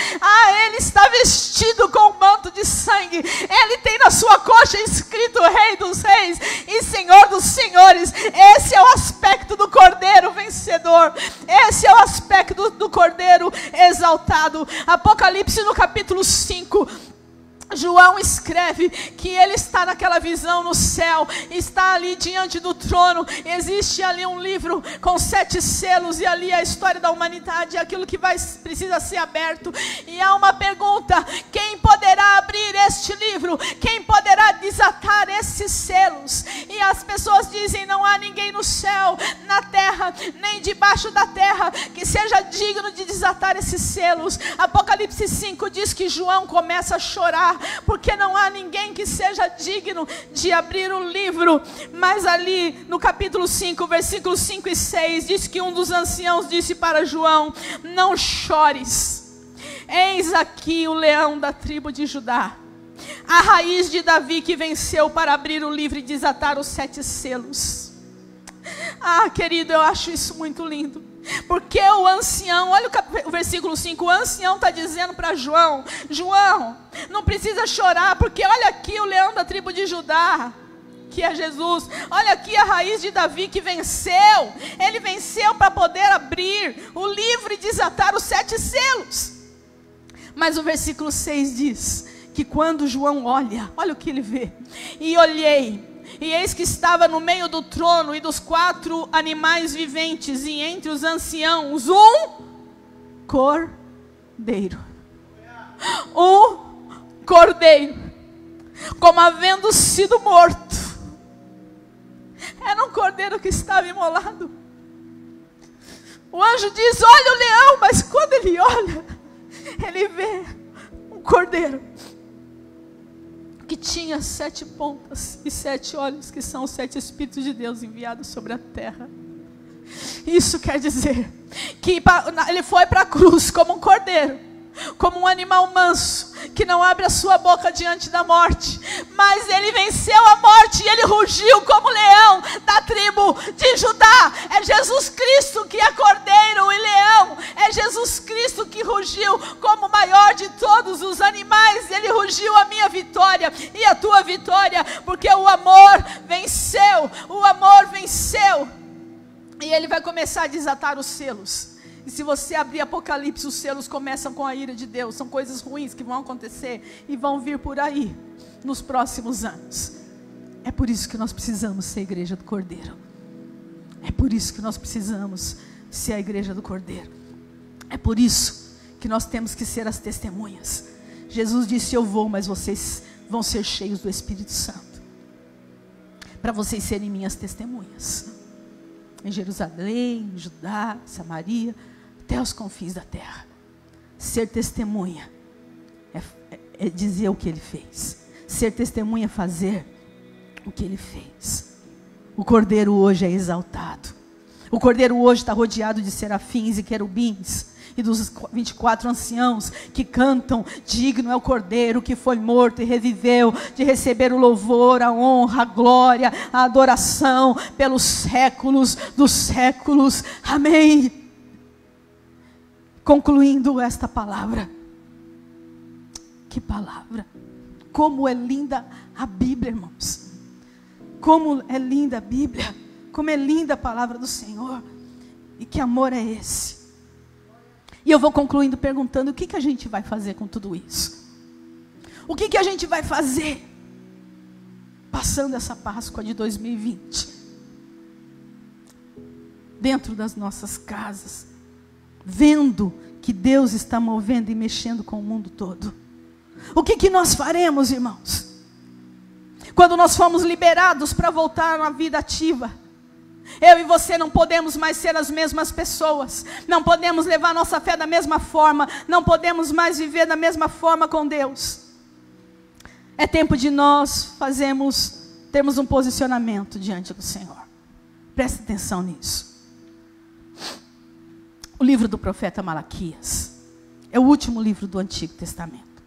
[SPEAKER 1] Ele está vestido com um manto de sangue. Ele tem na sua coxa escrito Rei dos Reis e Senhor dos Senhores. Esse é o aspecto do Cordeiro vencedor. Esse é o aspecto do Cordeiro exaltado. Apocalipse no capítulo 5, João escreve que ele está naquela visão no céu, está ali diante do trono, existe ali um livro com 7 selos, e ali a história da humanidade, aquilo que precisa ser aberto, e há uma pergunta: quem poderá abrir este livro? Quem poderá desatar esses selos? E as pessoas dizem: não há ninguém no céu, na terra, nem debaixo da terra, que seja digno de desatar esses selos. Apocalipse 5 diz que João começa a chorar, porque não há ninguém que seja digno de abrir o livro. Mas ali no capítulo 5, versículos 5 e 6, diz que um dos anciãos disse para João: não chores, eis aqui o leão da tribo de Judá, a raiz de Davi, que venceu para abrir o livro e desatar os 7 selos. Querido, eu acho isso muito lindo. Porque o ancião, olha o versículo 5, o ancião está dizendo para João: João, não precisa chorar, porque olha aqui o leão da tribo de Judá, que é Jesus. Olha aqui a raiz de Davi que venceu. Ele venceu para poder abrir o livro e desatar os 7 selos. Mas o versículo 6 diz que quando João olha o que ele vê: e olhei, e eis que estava no meio do trono e dos 4 animais viventes, e entre os anciãos um cordeiro. Um cordeiro, como havendo sido morto. Era um cordeiro que estava imolado. O anjo diz: olha o leão, mas quando ele olha, ele vê um cordeiro que tinha 7 pontas e 7 olhos, que são os 7 Espíritos de Deus enviados sobre a terra. Isso quer dizer que ele foi para a cruz como um cordeiro, como um animal manso, que não abre a sua boca diante da morte, mas ele venceu a morte e ele rugiu como leão da tribo de Judá. É Jesus Cristo que é cordeiro e leão. É Jesus Cristo que rugiu como o maior de todos os animais. Ele rugiu a minha vitória e a tua vitória, porque o amor venceu. O amor venceu. E ele vai começar a desatar os selos. E se você abrir Apocalipse, os selos começam com a ira de Deus. São coisas ruins que vão acontecer e vão vir por aí nos próximos anos. É por isso que nós precisamos ser a igreja do Cordeiro. É por isso que nós precisamos ser a igreja do Cordeiro. É por isso que nós temos que ser as testemunhas. Jesus disse: eu vou, mas vocês vão ser cheios do Espírito Santo, para vocês serem minhas testemunhas. Em Jerusalém, em Judá, Samaria, até os confins da terra. Ser testemunha é dizer o que ele fez. Ser testemunha é fazer o que ele fez. O Cordeiro hoje é exaltado. O Cordeiro hoje está rodeado de serafins e querubins, e dos 24 anciãos que cantam: digno é o Cordeiro que foi morto e reviveu, de receber o louvor, a honra, a glória, a adoração pelos séculos dos séculos. Amém. Concluindo esta palavra, que palavra, como é linda a Bíblia, irmãos. Como é linda a Bíblia, como é linda a palavra do Senhor. E que amor é esse? E eu vou concluindo perguntando: o que a gente vai fazer com tudo isso? O que a gente vai fazer passando essa Páscoa de 2020? Dentro das nossas casas, vendo que Deus está movendo e mexendo com o mundo todo. O que nós faremos, irmãos? Quando nós fomos liberados para voltar à vida ativa, eu e você não podemos mais ser as mesmas pessoas. Não podemos levar nossa fé da mesma forma. Não podemos mais viver da mesma forma com Deus. É tempo de nós termos um posicionamento diante do Senhor. Preste atenção nisso. O livro do profeta Malaquias é o último livro do Antigo Testamento.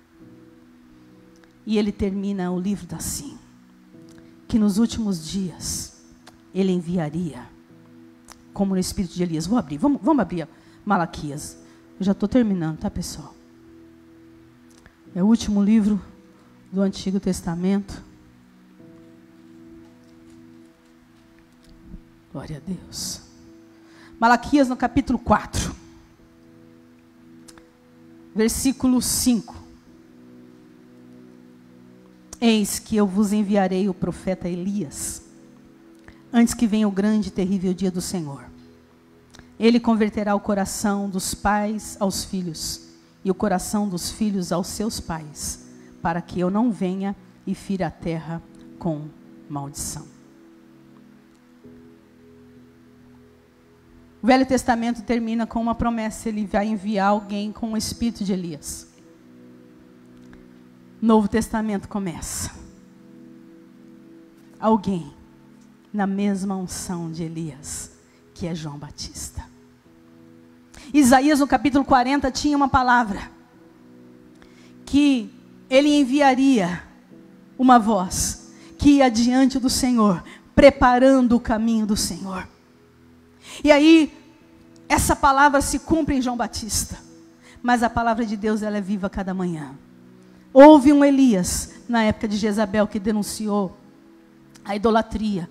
[SPEAKER 1] E ele termina o livro assim: que nos últimos dias ele enviaria, como no espírito de Elias. Vamos abrir Malaquias. Eu já estou terminando, tá, pessoal? É o último livro do Antigo Testamento. Glória a Deus. Malaquias no capítulo 4, versículo 5. Eis que eu vos enviarei o profeta Elias, antes que venha o grande e terrível dia do Senhor. Ele converterá o coração dos pais aos filhos, e o coração dos filhos aos seus pais, para que eu não venha e fira a terra com maldição. O Velho Testamento termina com uma promessa: ele vai enviar alguém com o espírito de Elias. Novo Testamento começa. Alguém na mesma unção de Elias, que é João Batista. Isaías no capítulo 40 tinha uma palavra, que ele enviaria uma voz, que ia diante do Senhor, preparando o caminho do Senhor. E aí, essa palavra se cumpre em João Batista, mas a palavra de Deus, ela é viva cada manhã. Houve um Elias, na época de Jezabel, que denunciou a idolatria,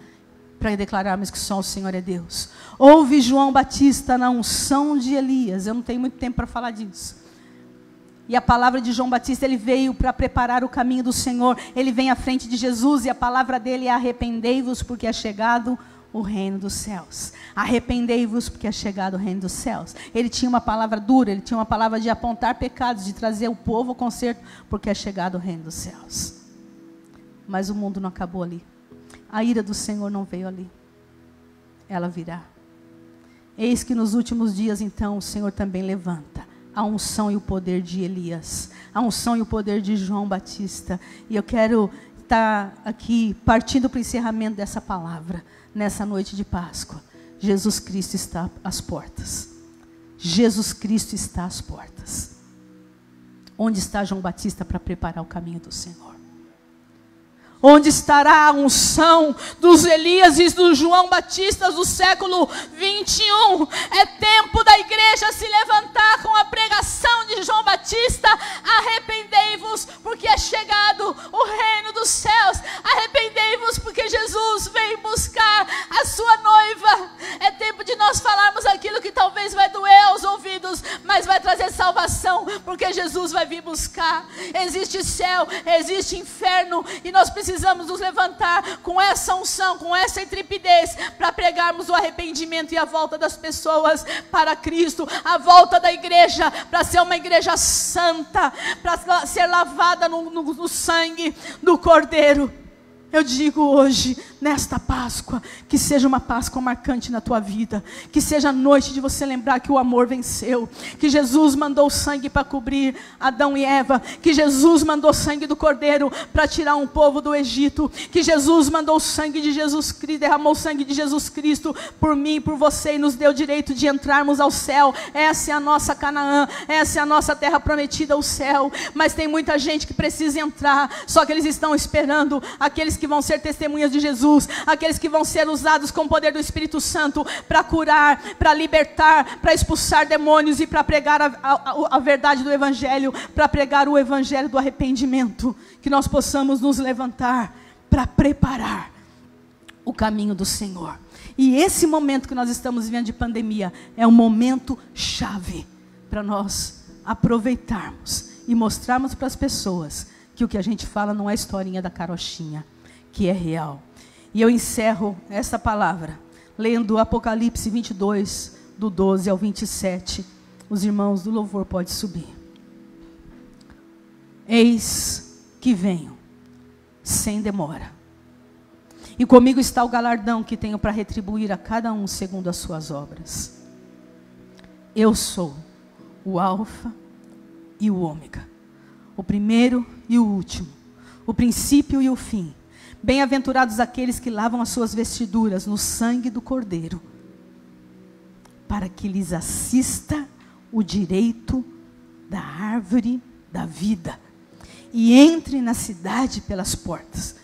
[SPEAKER 1] para declararmos que só o Senhor é Deus. Houve João Batista na unção de Elias. Eu não tenho muito tempo para falar disso. E a palavra de João Batista, ele veio para preparar o caminho do Senhor. Ele vem à frente de Jesus e a palavra dele é: arrependei-vos, porque é chegado o reino dos céus. Arrependei-vos, porque é chegado o reino dos céus. Ele tinha uma palavra dura, ele tinha uma palavra de apontar pecados, de trazer o povo ao conserto, porque é chegado o reino dos céus. Mas o mundo não acabou ali. A ira do Senhor não veio ali. Ela virá. Eis que nos últimos dias, então, o Senhor também levanta a unção e o poder de Elias, a unção e o poder de João Batista. E eu quero estar aqui partindo para o encerramento dessa palavra, nessa noite de Páscoa. Jesus Cristo está às portas. Jesus Cristo está às portas. Onde está João Batista para preparar o caminho do Senhor? Onde estará a unção dos Elias e dos João Batistas do século 21? É tempo da igreja se levantar com a pregação de João Batista: arrependei-vos, porque é chegado o reino dos céus. Arrependei-vos, porque Jesus veio buscar a sua noiva. É tempo de nós falarmos aquilo que talvez vai doer aos ouvidos, mas vai trazer salvação, porque Jesus vai vir buscar. Existe céu, existe inferno, e nós precisamos nos levantar com essa unção, com essa intrepidez, para pregarmos o arrependimento e a volta das pessoas para Cristo, a volta da igreja, para ser uma igreja santa, para ser lavada no sangue do Cordeiro. Eu digo hoje, nesta Páscoa, que seja uma Páscoa marcante na tua vida, que seja a noite de você lembrar que o amor venceu, que Jesus mandou o sangue para cobrir Adão e Eva, que Jesus mandou o sangue do Cordeiro para tirar um povo do Egito, que Jesus mandou o sangue de Jesus Cristo, derramou o sangue de Jesus Cristo por mim, por você, e nos deu o direito de entrarmos ao céu. Essa é a nossa Canaã, essa é a nossa terra prometida, o céu. Mas tem muita gente que precisa entrar, só que eles estão esperando aqueles que vão ser testemunhas de Jesus, aqueles que vão ser usados com o poder do Espírito Santo para curar, para libertar, para expulsar demônios e para pregar a verdade do Evangelho, para pregar o Evangelho do arrependimento. Que nós possamos nos levantar para preparar o caminho do Senhor. E esse momento que nós estamos vivendo de pandemia é um momento chave para nós aproveitarmos e mostrarmos para as pessoas que o que a gente fala não é historinha da carochinha, que é real. E eu encerro essa palavra lendo Apocalipse 22, do 12 ao 27. Os irmãos do louvor podem subir. Eis que venho sem demora. E comigo está o galardão que tenho para retribuir a cada um segundo as suas obras. Eu sou o Alfa e o Ômega, o primeiro e o último, o princípio e o fim. Bem-aventurados aqueles que lavam as suas vestiduras no sangue do Cordeiro, para que lhes assista o direito da árvore da vida, e entre na cidade pelas portas.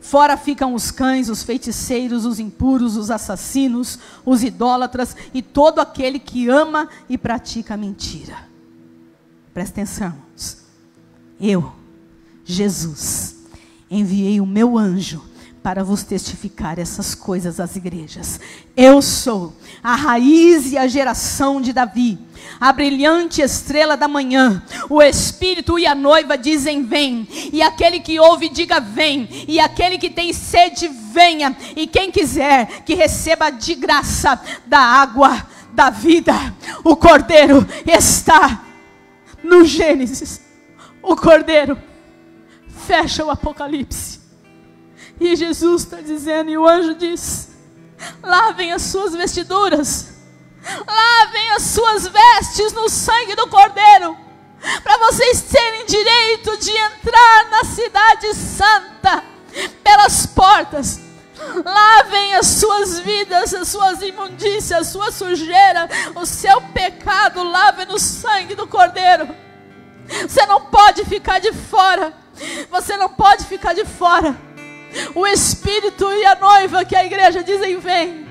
[SPEAKER 1] Fora ficam os cães, os feiticeiros, os impuros, os assassinos, os idólatras e todo aquele que ama e pratica mentira. Presta atenção, irmãos. Eu, Jesus, enviei o meu anjo para vos testificar essas coisas às igrejas. Eu sou a raiz e a geração de Davi, a brilhante estrela da manhã. O Espírito e a noiva dizem vem, e aquele que ouve diga vem, e aquele que tem sede venha, e quem quiser que receba de graça da água da vida. O Cordeiro está no Gênesis. O Cordeiro fecha o Apocalipse. E Jesus está dizendo, e o anjo diz, lavem as suas vestiduras, lavem as suas vestes no sangue do Cordeiro, para vocês terem direito de entrar na cidade santa, pelas portas. Lavem as suas vidas, as suas imundícias, a sua sujeira, o seu pecado, lavem no sangue do Cordeiro. Você não pode ficar de fora, você não pode ficar de fora. O Espírito e a noiva, que a igreja dizem vem.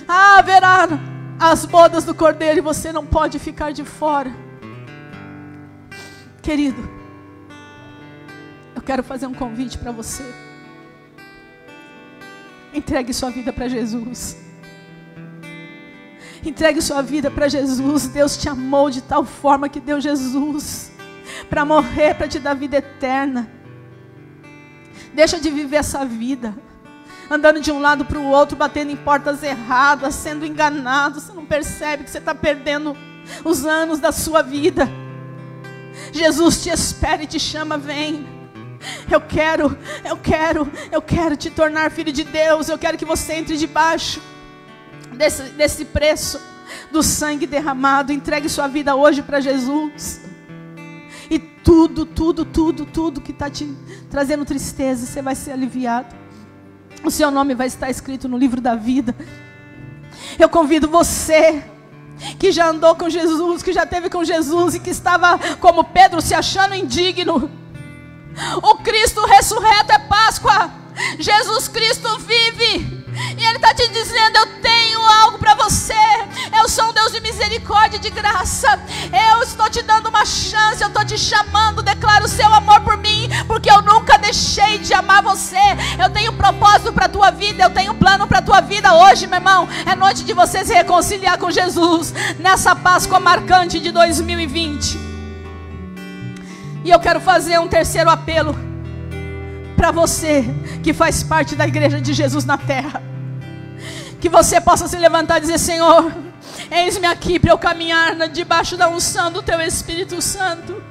[SPEAKER 1] Haverá as bodas do Cordeiro e você não pode ficar de fora. Querido, eu quero fazer um convite para você. Entregue sua vida para Jesus. Entregue sua vida para Jesus. Deus te amou de tal forma que deu Jesus para morrer, para te dar vida eterna. Deixa de viver essa vida andando de um lado para o outro, batendo em portas erradas, sendo enganado. Você não percebe que você está perdendo os anos da sua vida. Jesus te espera e te chama, vem. Eu quero te tornar filho de Deus. Eu quero que você entre debaixo desse preço do sangue derramado. Entregue sua vida hoje para Jesus. E tudo que está te trazendo tristeza, você vai ser aliviado. O seu nome vai estar escrito no livro da vida. Eu convido você que já andou com Jesus, que já esteve com Jesus e que estava como Pedro se achando indigno. O Cristo ressurreto é Páscoa. Jesus Cristo vive. E Ele está te dizendo, eu tenho algo para você. Eu sou um Deus de misericórdia e de graça. Eu estou te dando uma chance. Eu estou te chamando. Declaro o seu amor por mim, porque eu nunca deixei de amar você. Eu tenho propósito para a tua vida. Eu tenho plano para a tua vida hoje, meu irmão. É noite de você se reconciliar com Jesus nessa Páscoa marcante de 2020. E eu quero fazer um terceiro apelo para você que faz parte da igreja de Jesus na terra. Que você possa se levantar e dizer, Senhor, eis-me aqui para eu caminhar debaixo da unção do Teu Espírito Santo.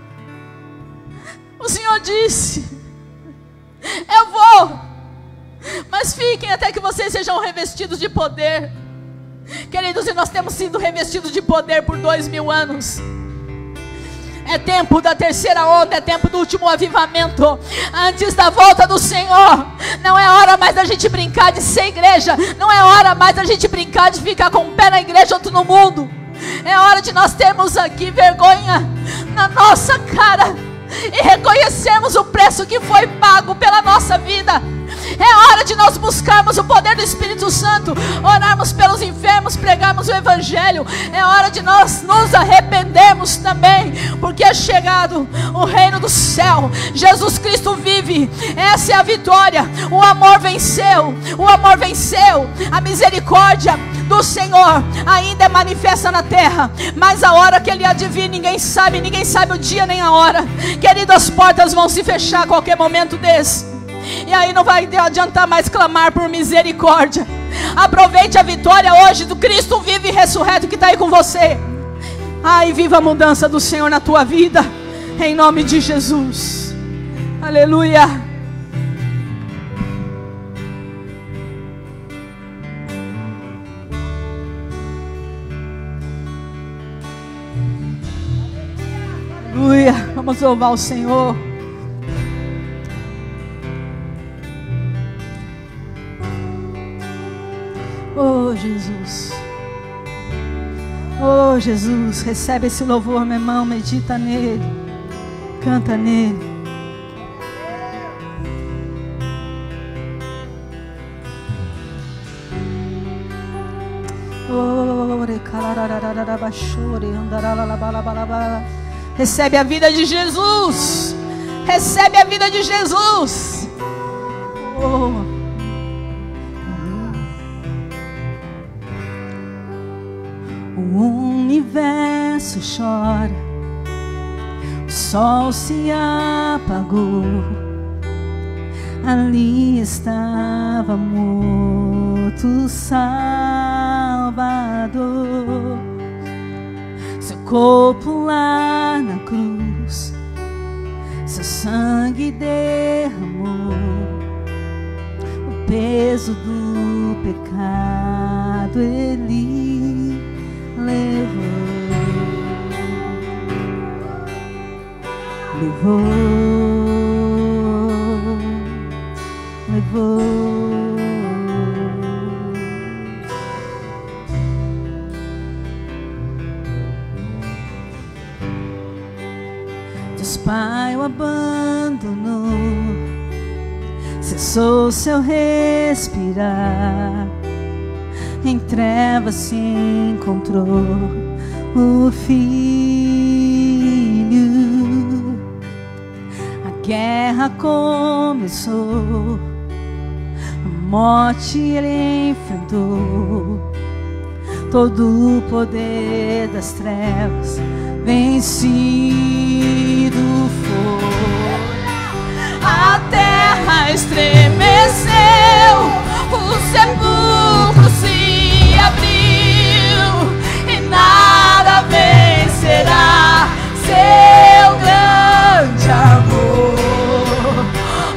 [SPEAKER 1] O Senhor disse, eu vou, mas fiquem até que vocês sejam revestidos de poder. Queridos, e nós temos sido revestidos de poder por 2000 anos. É tempo da terceira onda, é tempo do último avivamento, antes da volta do Senhor. Não é hora mais da gente brincar de ser igreja. Não é hora mais da gente brincar de ficar com um pé na igreja, outro no mundo. É hora de nós termos aqui vergonha na nossa cara e reconhecermos o preço que foi pago pela nossa vida. É hora de nós buscarmos o poder do Espírito Santo, orarmos pelos enfermos, pregarmos o Evangelho. É hora de nós nos arrependermos também, porque é chegado o reino do céu. Jesus Cristo vive, essa é a vitória. O amor venceu, a misericórdia do Senhor ainda é manifesta na terra, mas a hora que Ele adivinha, ninguém sabe o dia nem a hora. Querido, as portas vão se fechar a qualquer momento desse. E aí não vai adiantar mais clamar por misericórdia. Aproveite a vitória hoje do Cristo vivo e ressurreto que está aí com você. Ai, viva a mudança do Senhor na tua vida, em nome de Jesus. Aleluia. Aleluia. Vamos louvar o Senhor. Oh, Jesus. Oh, Jesus. Recebe esse louvor, meu irmão. Medita nele. Canta nele. Recebe a vida de Jesus. Recebe a vida de Jesus. Oh. O universo chora, o sol se apagou. Ali estava morto o Salvador. Seu corpo lá na cruz, seu sangue derramou. O peso do pecado ele levou. Deus Pai o abandonou, cessou seu respirar. Em trevas se encontrou o Filho. A guerra começou, a morte ele enfrentou. Todo o poder das trevas vencido foi. A terra estremeceu, o sepulcro se abriu e nada vencerá seu grande amor.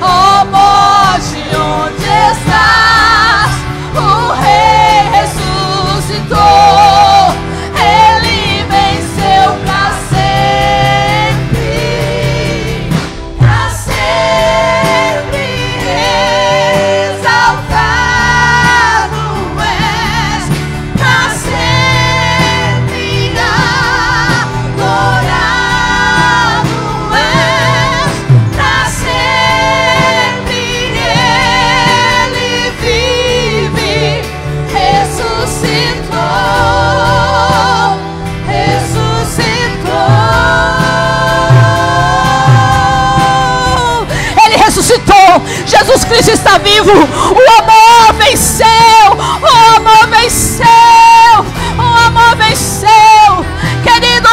[SPEAKER 1] Oh morte, onde estás? O Rei ressuscitou, ele venceu pra sempre, pra sempre exaltado és, pra sempre adorado és, pra sempre ele vive, ressuscitou, ressuscitou. Ele ressuscitou. Jesus Cristo está vivo. O amor venceu. O amor venceu. O amor venceu. Querido,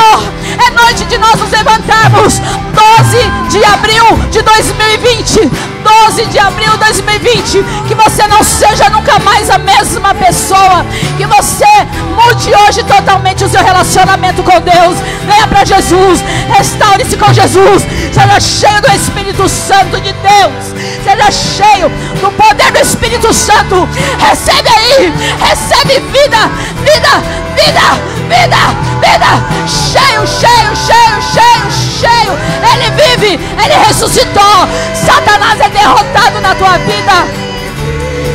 [SPEAKER 1] é noite de nós nos levantarmos. 12 de abril de 2020. 12 de abril de 2020. Que você não seja nunca mais a mesma pessoa. Que você mude hoje totalmente o seu relacionamento com Deus. Venha para Jesus. Restaure-se com Jesus. Seja cheio do Espírito Santo de Deus. Seja cheio do poder do Espírito Santo. Recebe aí. Recebe vida. Vida, vida, vida, vida. Cheio, cheio, cheio, cheio, cheio. Ele vive. Ele ressuscitou. Satanás é derrotado na tua vida.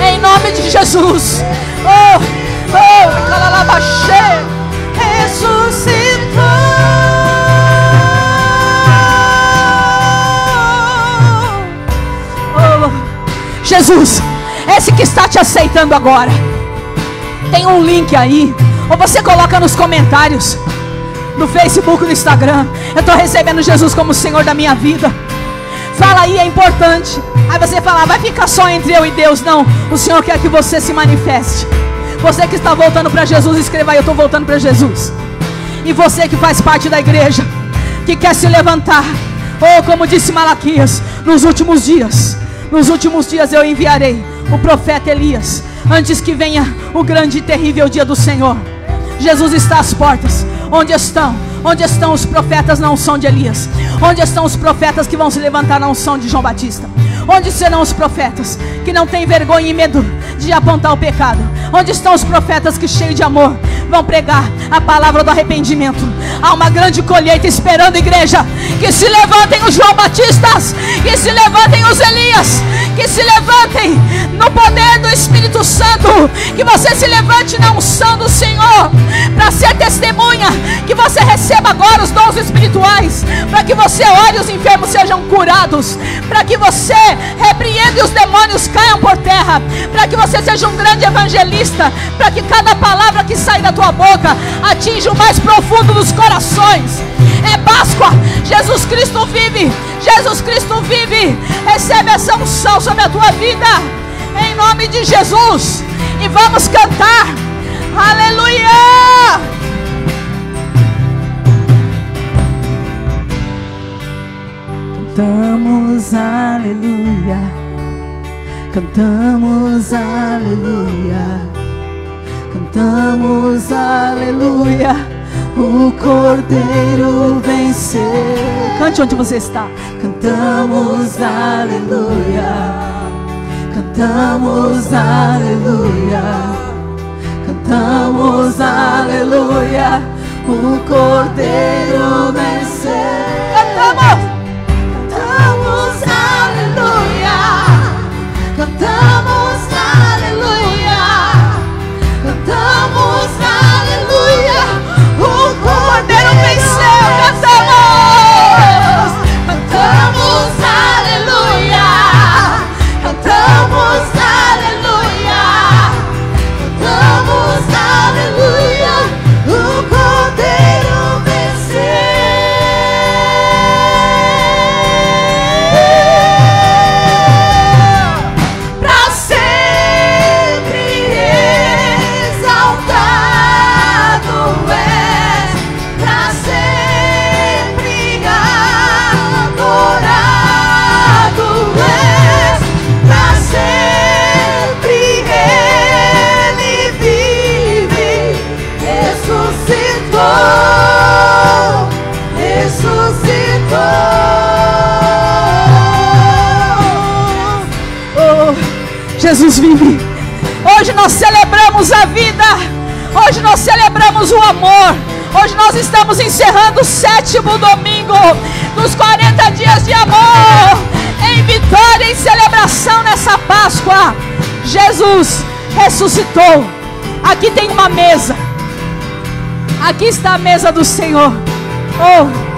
[SPEAKER 1] Em nome de Jesus. Oh, oh, calalabaxê. Ressuscitou. Oh, Jesus, esse que está te aceitando agora, tem um link aí, ou você coloca nos comentários, no Facebook, no Instagram. Eu estou recebendo Jesus como Senhor da minha vida. Fala aí, é importante. Aí você fala, vai ficar só entre eu e Deus. Não, o Senhor quer que você se manifeste. Você que está voltando para Jesus, escreva aí, eu estou voltando para Jesus. E você que faz parte da igreja, que quer se levantar, ou como disse Malaquias, nos últimos dias eu enviarei o profeta Elias, antes que venha o grande e terrível dia do Senhor. Jesus está às portas. Onde estão? Onde estão os profetas na unção de Elias? Onde estão os profetas que vão se levantar na unção de João Batista? Onde serão os profetas que não têm vergonha e medo de apontar o pecado? Onde estão os profetas que, cheios de amor, vão pregar a palavra do arrependimento. Há uma grande colheita esperando, igreja. Que se levantem os João Batistas, que se levantem os Elias, que se levantem no poder do Espírito Santo, que você se levante na unção do Senhor, para ser testemunha, que você receba agora os dons espirituais, para que você ore e os enfermos sejam curados, para que você repreenda e os demônios caiam por terra, para que você seja um grande evangelista, para que cada palavra que sai da tua boca atinja o mais profundo dos corações. É Páscoa, Jesus Cristo vive, Jesus Cristo vive. Recebe essa unção sobre a tua vida, em nome de Jesus. E vamos cantar, aleluia. Cantamos aleluia, cantamos aleluia, cantamos aleluia, o Cordeiro venceu. Cante onde você está. Cantamos aleluia, cantamos aleluia, cantamos aleluia, o Cordeiro venceu. Cantamos. Cantamos aleluia, cantamos aleluia, cantamos aleluia, o Cordeiro venceu. Cantamos, cantamos aleluia, cantamos aleluia, cantamos aleluia, o Cordeiro venceu. Jesus vive. Hoje nós celebramos a vida, hoje nós celebramos o amor, hoje nós estamos encerrando o 7º domingo dos 40 dias de amor, em vitória, em celebração nessa Páscoa. Jesus ressuscitou. Aqui tem uma mesa, aqui está a mesa do Senhor. Oh,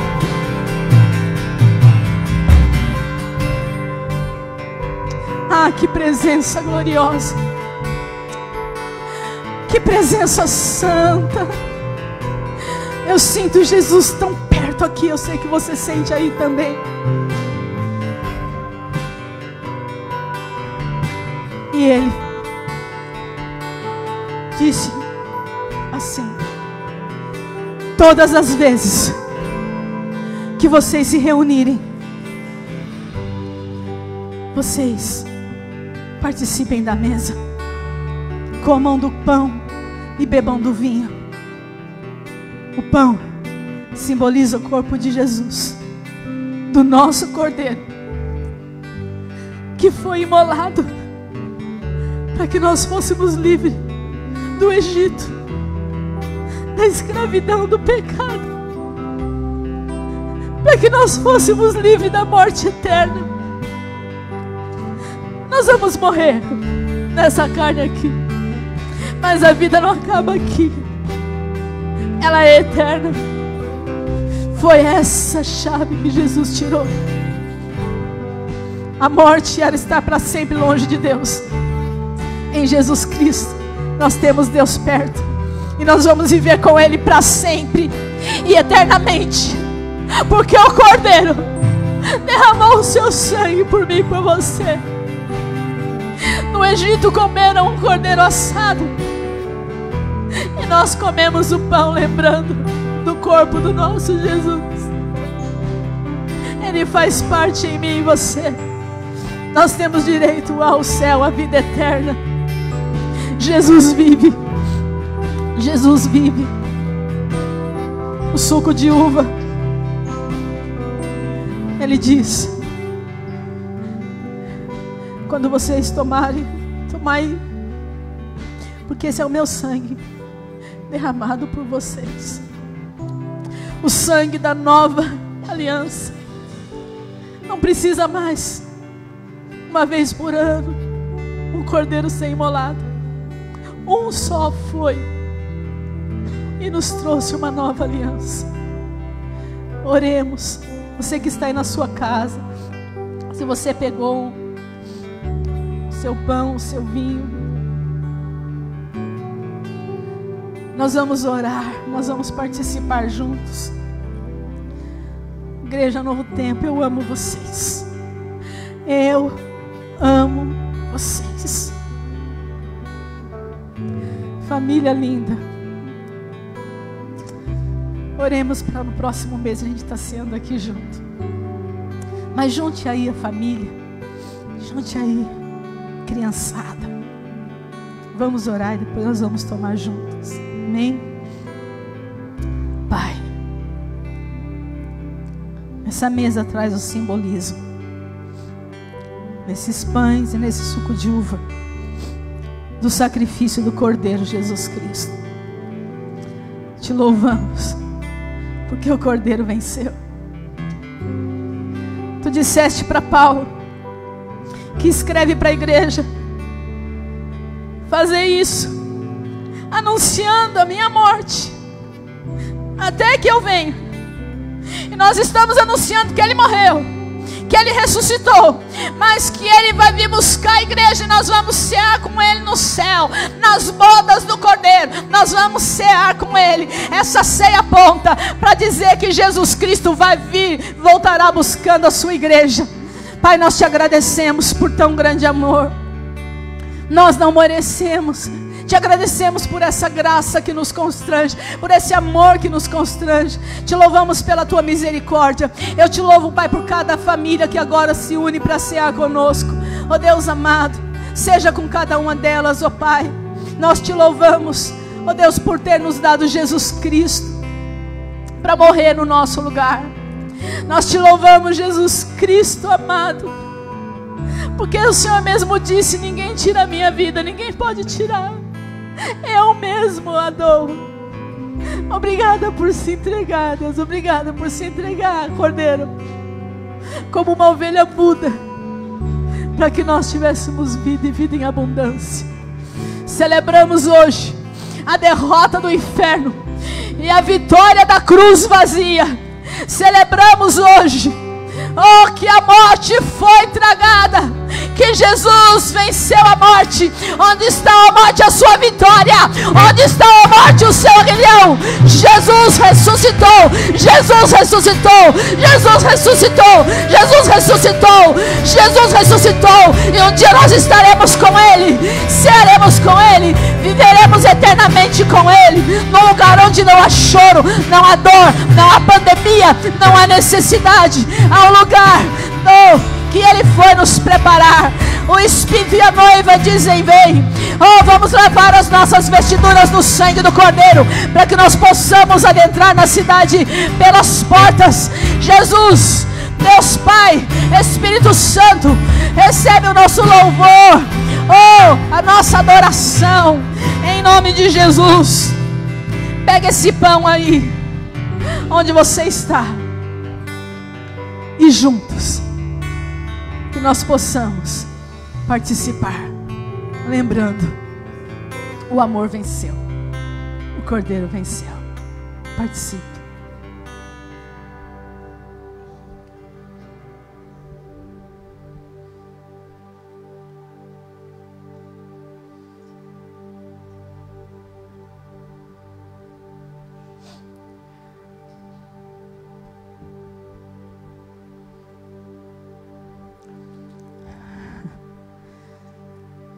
[SPEAKER 1] ah, que presença gloriosa, que presença santa. Eu sinto Jesus tão perto aqui, eu sei que você sente aí também. E Ele disse assim: todas as vezes que vocês se reunirem, vocês participem da mesa, comam do pão e bebam do vinho. O pão simboliza o corpo de Jesus, do nosso Cordeiro, que foi imolado para que nós fôssemos livres do Egito, da escravidão, do pecado, para que nós fôssemos livres da morte eterna. Nós vamos morrer nessa carne aqui, mas a vida não acaba aqui, ela é eterna. Foi essa chave que Jesus tirou. A morte era estar para sempre longe de Deus. Em Jesus Cristo nós temos Deus perto, e nós vamos viver com Ele para sempre e eternamente, porque o Cordeiro derramou o seu sangue por mim e por você. No Egito comeram um cordeiro assado, e nós comemos o pão lembrando do corpo do nosso Jesus. Ele faz parte em mim e em você. Nós temos direito ao céu, à vida eterna. Jesus vive. Jesus vive. O suco de uva, Ele diz: quando vocês tomarem, tomai, porque esse é o meu sangue, derramado por vocês. O sangue da nova aliança. Não precisa mais, uma vez por ano, um cordeiro ser imolado. Um só foi e nos trouxe uma nova aliança. Oremos. Você que está aí na sua casa, se você pegou o seu pão, o seu vinho, nós vamos orar, nós vamos participar juntos. Igreja Novo Tempo, eu amo vocês. Eu amo vocês. Família linda. Oremos para no próximo mês a gente estar sendo aqui junto. Mas junte aí a família. Junte aí a criançada. Vamos orar e depois nós vamos tomar juntos. Amém? Pai, essa mesa traz o simbolismo. Nesses pães e nesse suco de uva, do sacrifício do Cordeiro Jesus Cristo. Te louvamos, porque o Cordeiro venceu. Tu disseste para Paulo, que escreve para a igreja, fazer isso, anunciando a minha morte, até que eu venha. E nós estamos anunciando que Ele morreu, que Ele ressuscitou, mas que Ele vai vir buscar a igreja e nós vamos cear com Ele no céu, nas bodas do Cordeiro, nós vamos cear com Ele. Essa ceia aponta para dizer que Jesus Cristo vai vir, voltará buscando a sua igreja. Pai, nós te agradecemos por tão grande amor. Nós não merecemos. Te agradecemos por essa graça que nos constrange, por esse amor que nos constrange. Te louvamos pela tua misericórdia. Eu te louvo, Pai, por cada família que agora se une para cear conosco. Ó Deus amado, seja com cada uma delas, ó Pai. Nós te louvamos, ó Deus, por ter nos dado Jesus Cristo para morrer no nosso lugar. Nós te louvamos, Jesus Cristo amado, porque o Senhor mesmo disse: ninguém tira a minha vida, ninguém pode tirar. Eu mesmo a dou. Obrigada por se entregar, Deus. Obrigada por se entregar, Cordeiro, como uma ovelha muda, para que nós tivéssemos vida e vida em abundância. Celebramos hoje a derrota do inferno e a vitória da cruz vazia. Celebramos hoje, oh, que a morte foi tragada, que Jesus venceu a morte. Onde está a morte, a sua vitória? Onde está a morte, o seu aguilhão? Jesus ressuscitou, Jesus ressuscitou, Jesus ressuscitou, Jesus ressuscitou, Jesus ressuscitou. E um dia nós estaremos com Ele, cearemos com Ele, viveremos eternamente com Ele, num lugar onde não há choro, não há dor, não há pandemia, não há necessidade. Há um lugar que Ele foi nos preparar. O Espírito e a noiva dizem: vem. Oh, vamos lavar as nossas vestiduras no sangue do Cordeiro, para que nós possamos adentrar na cidade pelas portas. Jesus, Deus Pai, Espírito Santo, recebe o nosso louvor, oh, a nossa adoração, em nome de Jesus. Pega esse pão aí, onde você está, e juntos que nós possamos participar, lembrando: o amor venceu, o Cordeiro venceu. Participe.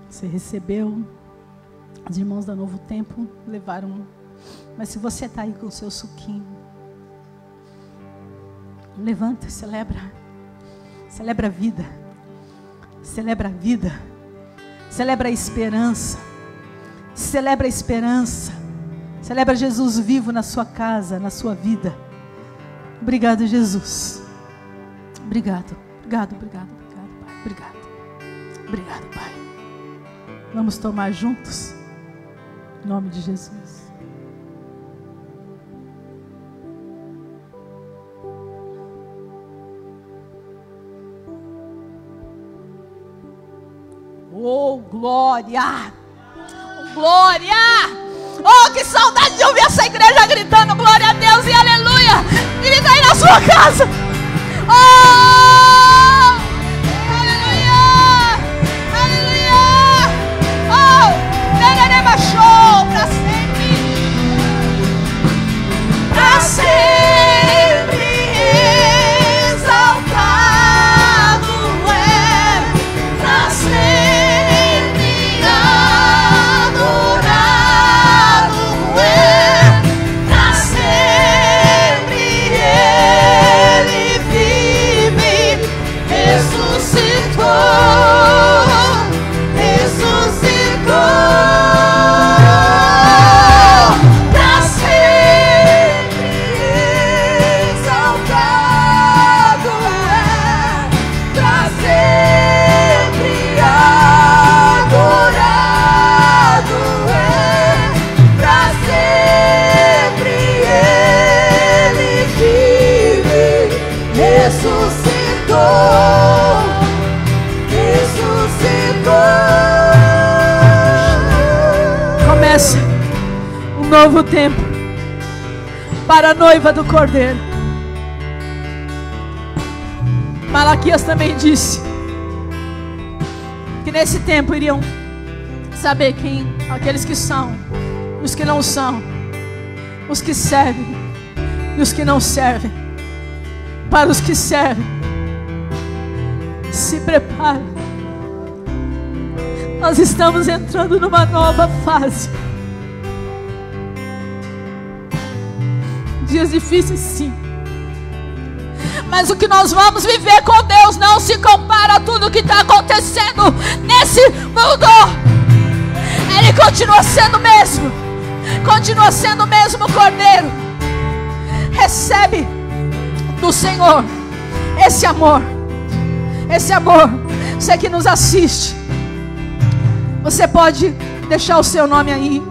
[SPEAKER 1] Você recebeu, os irmãos da Novo Tempo levaram, mas se você está aí com o seu suquinho, levanta, celebra a vida, celebra a vida, celebra a esperança, celebra Jesus vivo na sua casa, na sua vida. Obrigado, Jesus. Obrigado, Pai. Obrigado, Pai. Vamos tomar juntos, em nome de Jesus. Oh, glória! Glória! Oh, que saudade de ouvir essa igreja gritando glória a Deus e aleluia! Grita aí na sua casa! Oh! Aleluia! Aleluia! Oh! Neneneba show! Pra sempre! Pra sempre exaltado é! Pra sempre adorado é! Pra sempre Ele vive, ressuscitou, ressuscitou. Pra sempre exaltado é, pra sempre adorado é, pra sempre Ele vive, ressuscitou, ressuscitou. Começa um novo tempo para a noiva do Cordeiro. Malaquias também disse que nesse tempo iriam saber quem aqueles que são, os que não são, os que servem e os que não servem. Para os que servem, se prepare. Nós estamos entrando numa nova fase. Dias difíceis, sim. Mas o que nós vamos viver com Deus não se compara a tudo que está acontecendo nesse mundo. Ele continua sendo o mesmo. Continua sendo o mesmo Cordeiro. Recebe do Senhor esse amor. Esse amor. Você que nos assiste, você pode deixar o seu nome aí.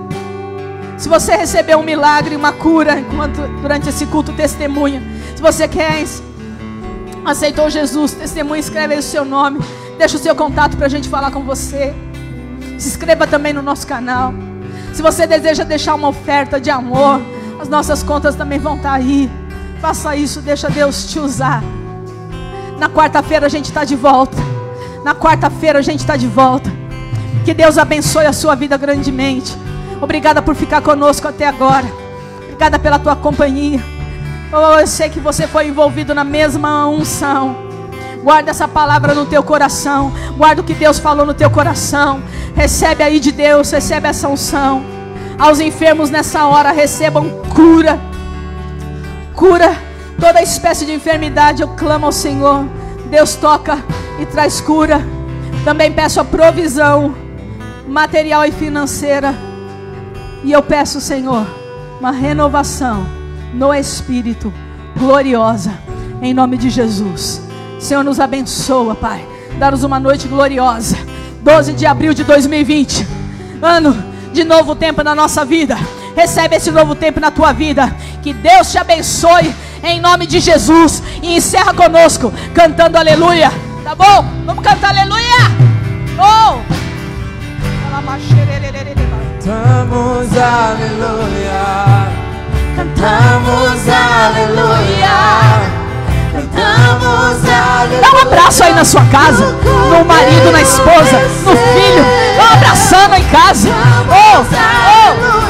[SPEAKER 1] Se você recebeu um milagre, uma cura, enquanto durante esse culto testemunha. Se você quer, aceitou Jesus, testemunha, escreve aí o seu nome. Deixa o seu contato para a gente falar com você. Se inscreva também no nosso canal. Se você deseja deixar uma oferta de amor, as nossas contas também vão estar aí. Faça isso, deixa Deus te usar. Na quarta-feira a gente está de volta. Na quarta-feira a gente está de volta. Que Deus abençoe a sua vida grandemente. Obrigada por ficar conosco até agora. Obrigada pela tua companhia. Oh, eu sei que você foi envolvido na mesma unção. Guarda essa palavra no teu coração. Guarda o que Deus falou no teu coração. Recebe aí de Deus, recebe essa unção. Aos enfermos nessa hora, recebam cura. Cura toda espécie de enfermidade. Eu clamo ao Senhor. Deus toca e traz cura. Também peço a provisão material e financeira. E eu peço, Senhor, uma renovação no Espírito gloriosa, em nome de Jesus. Senhor, nos abençoa, Pai. Dá-nos uma noite gloriosa. 12 de abril de 2020, ano de novo tempo na nossa vida. Recebe esse novo tempo na tua vida. Que Deus te abençoe em nome de Jesus. E encerra conosco cantando aleluia. Tá bom? Vamos cantar aleluia. Oh!
[SPEAKER 2] Cantamos aleluia. Cantamos aleluia. Cantamos aleluia.
[SPEAKER 1] Dá um abraço aí na sua casa, no marido, na esposa, no filho. Dá um abraçando em casa. Oh! Oh!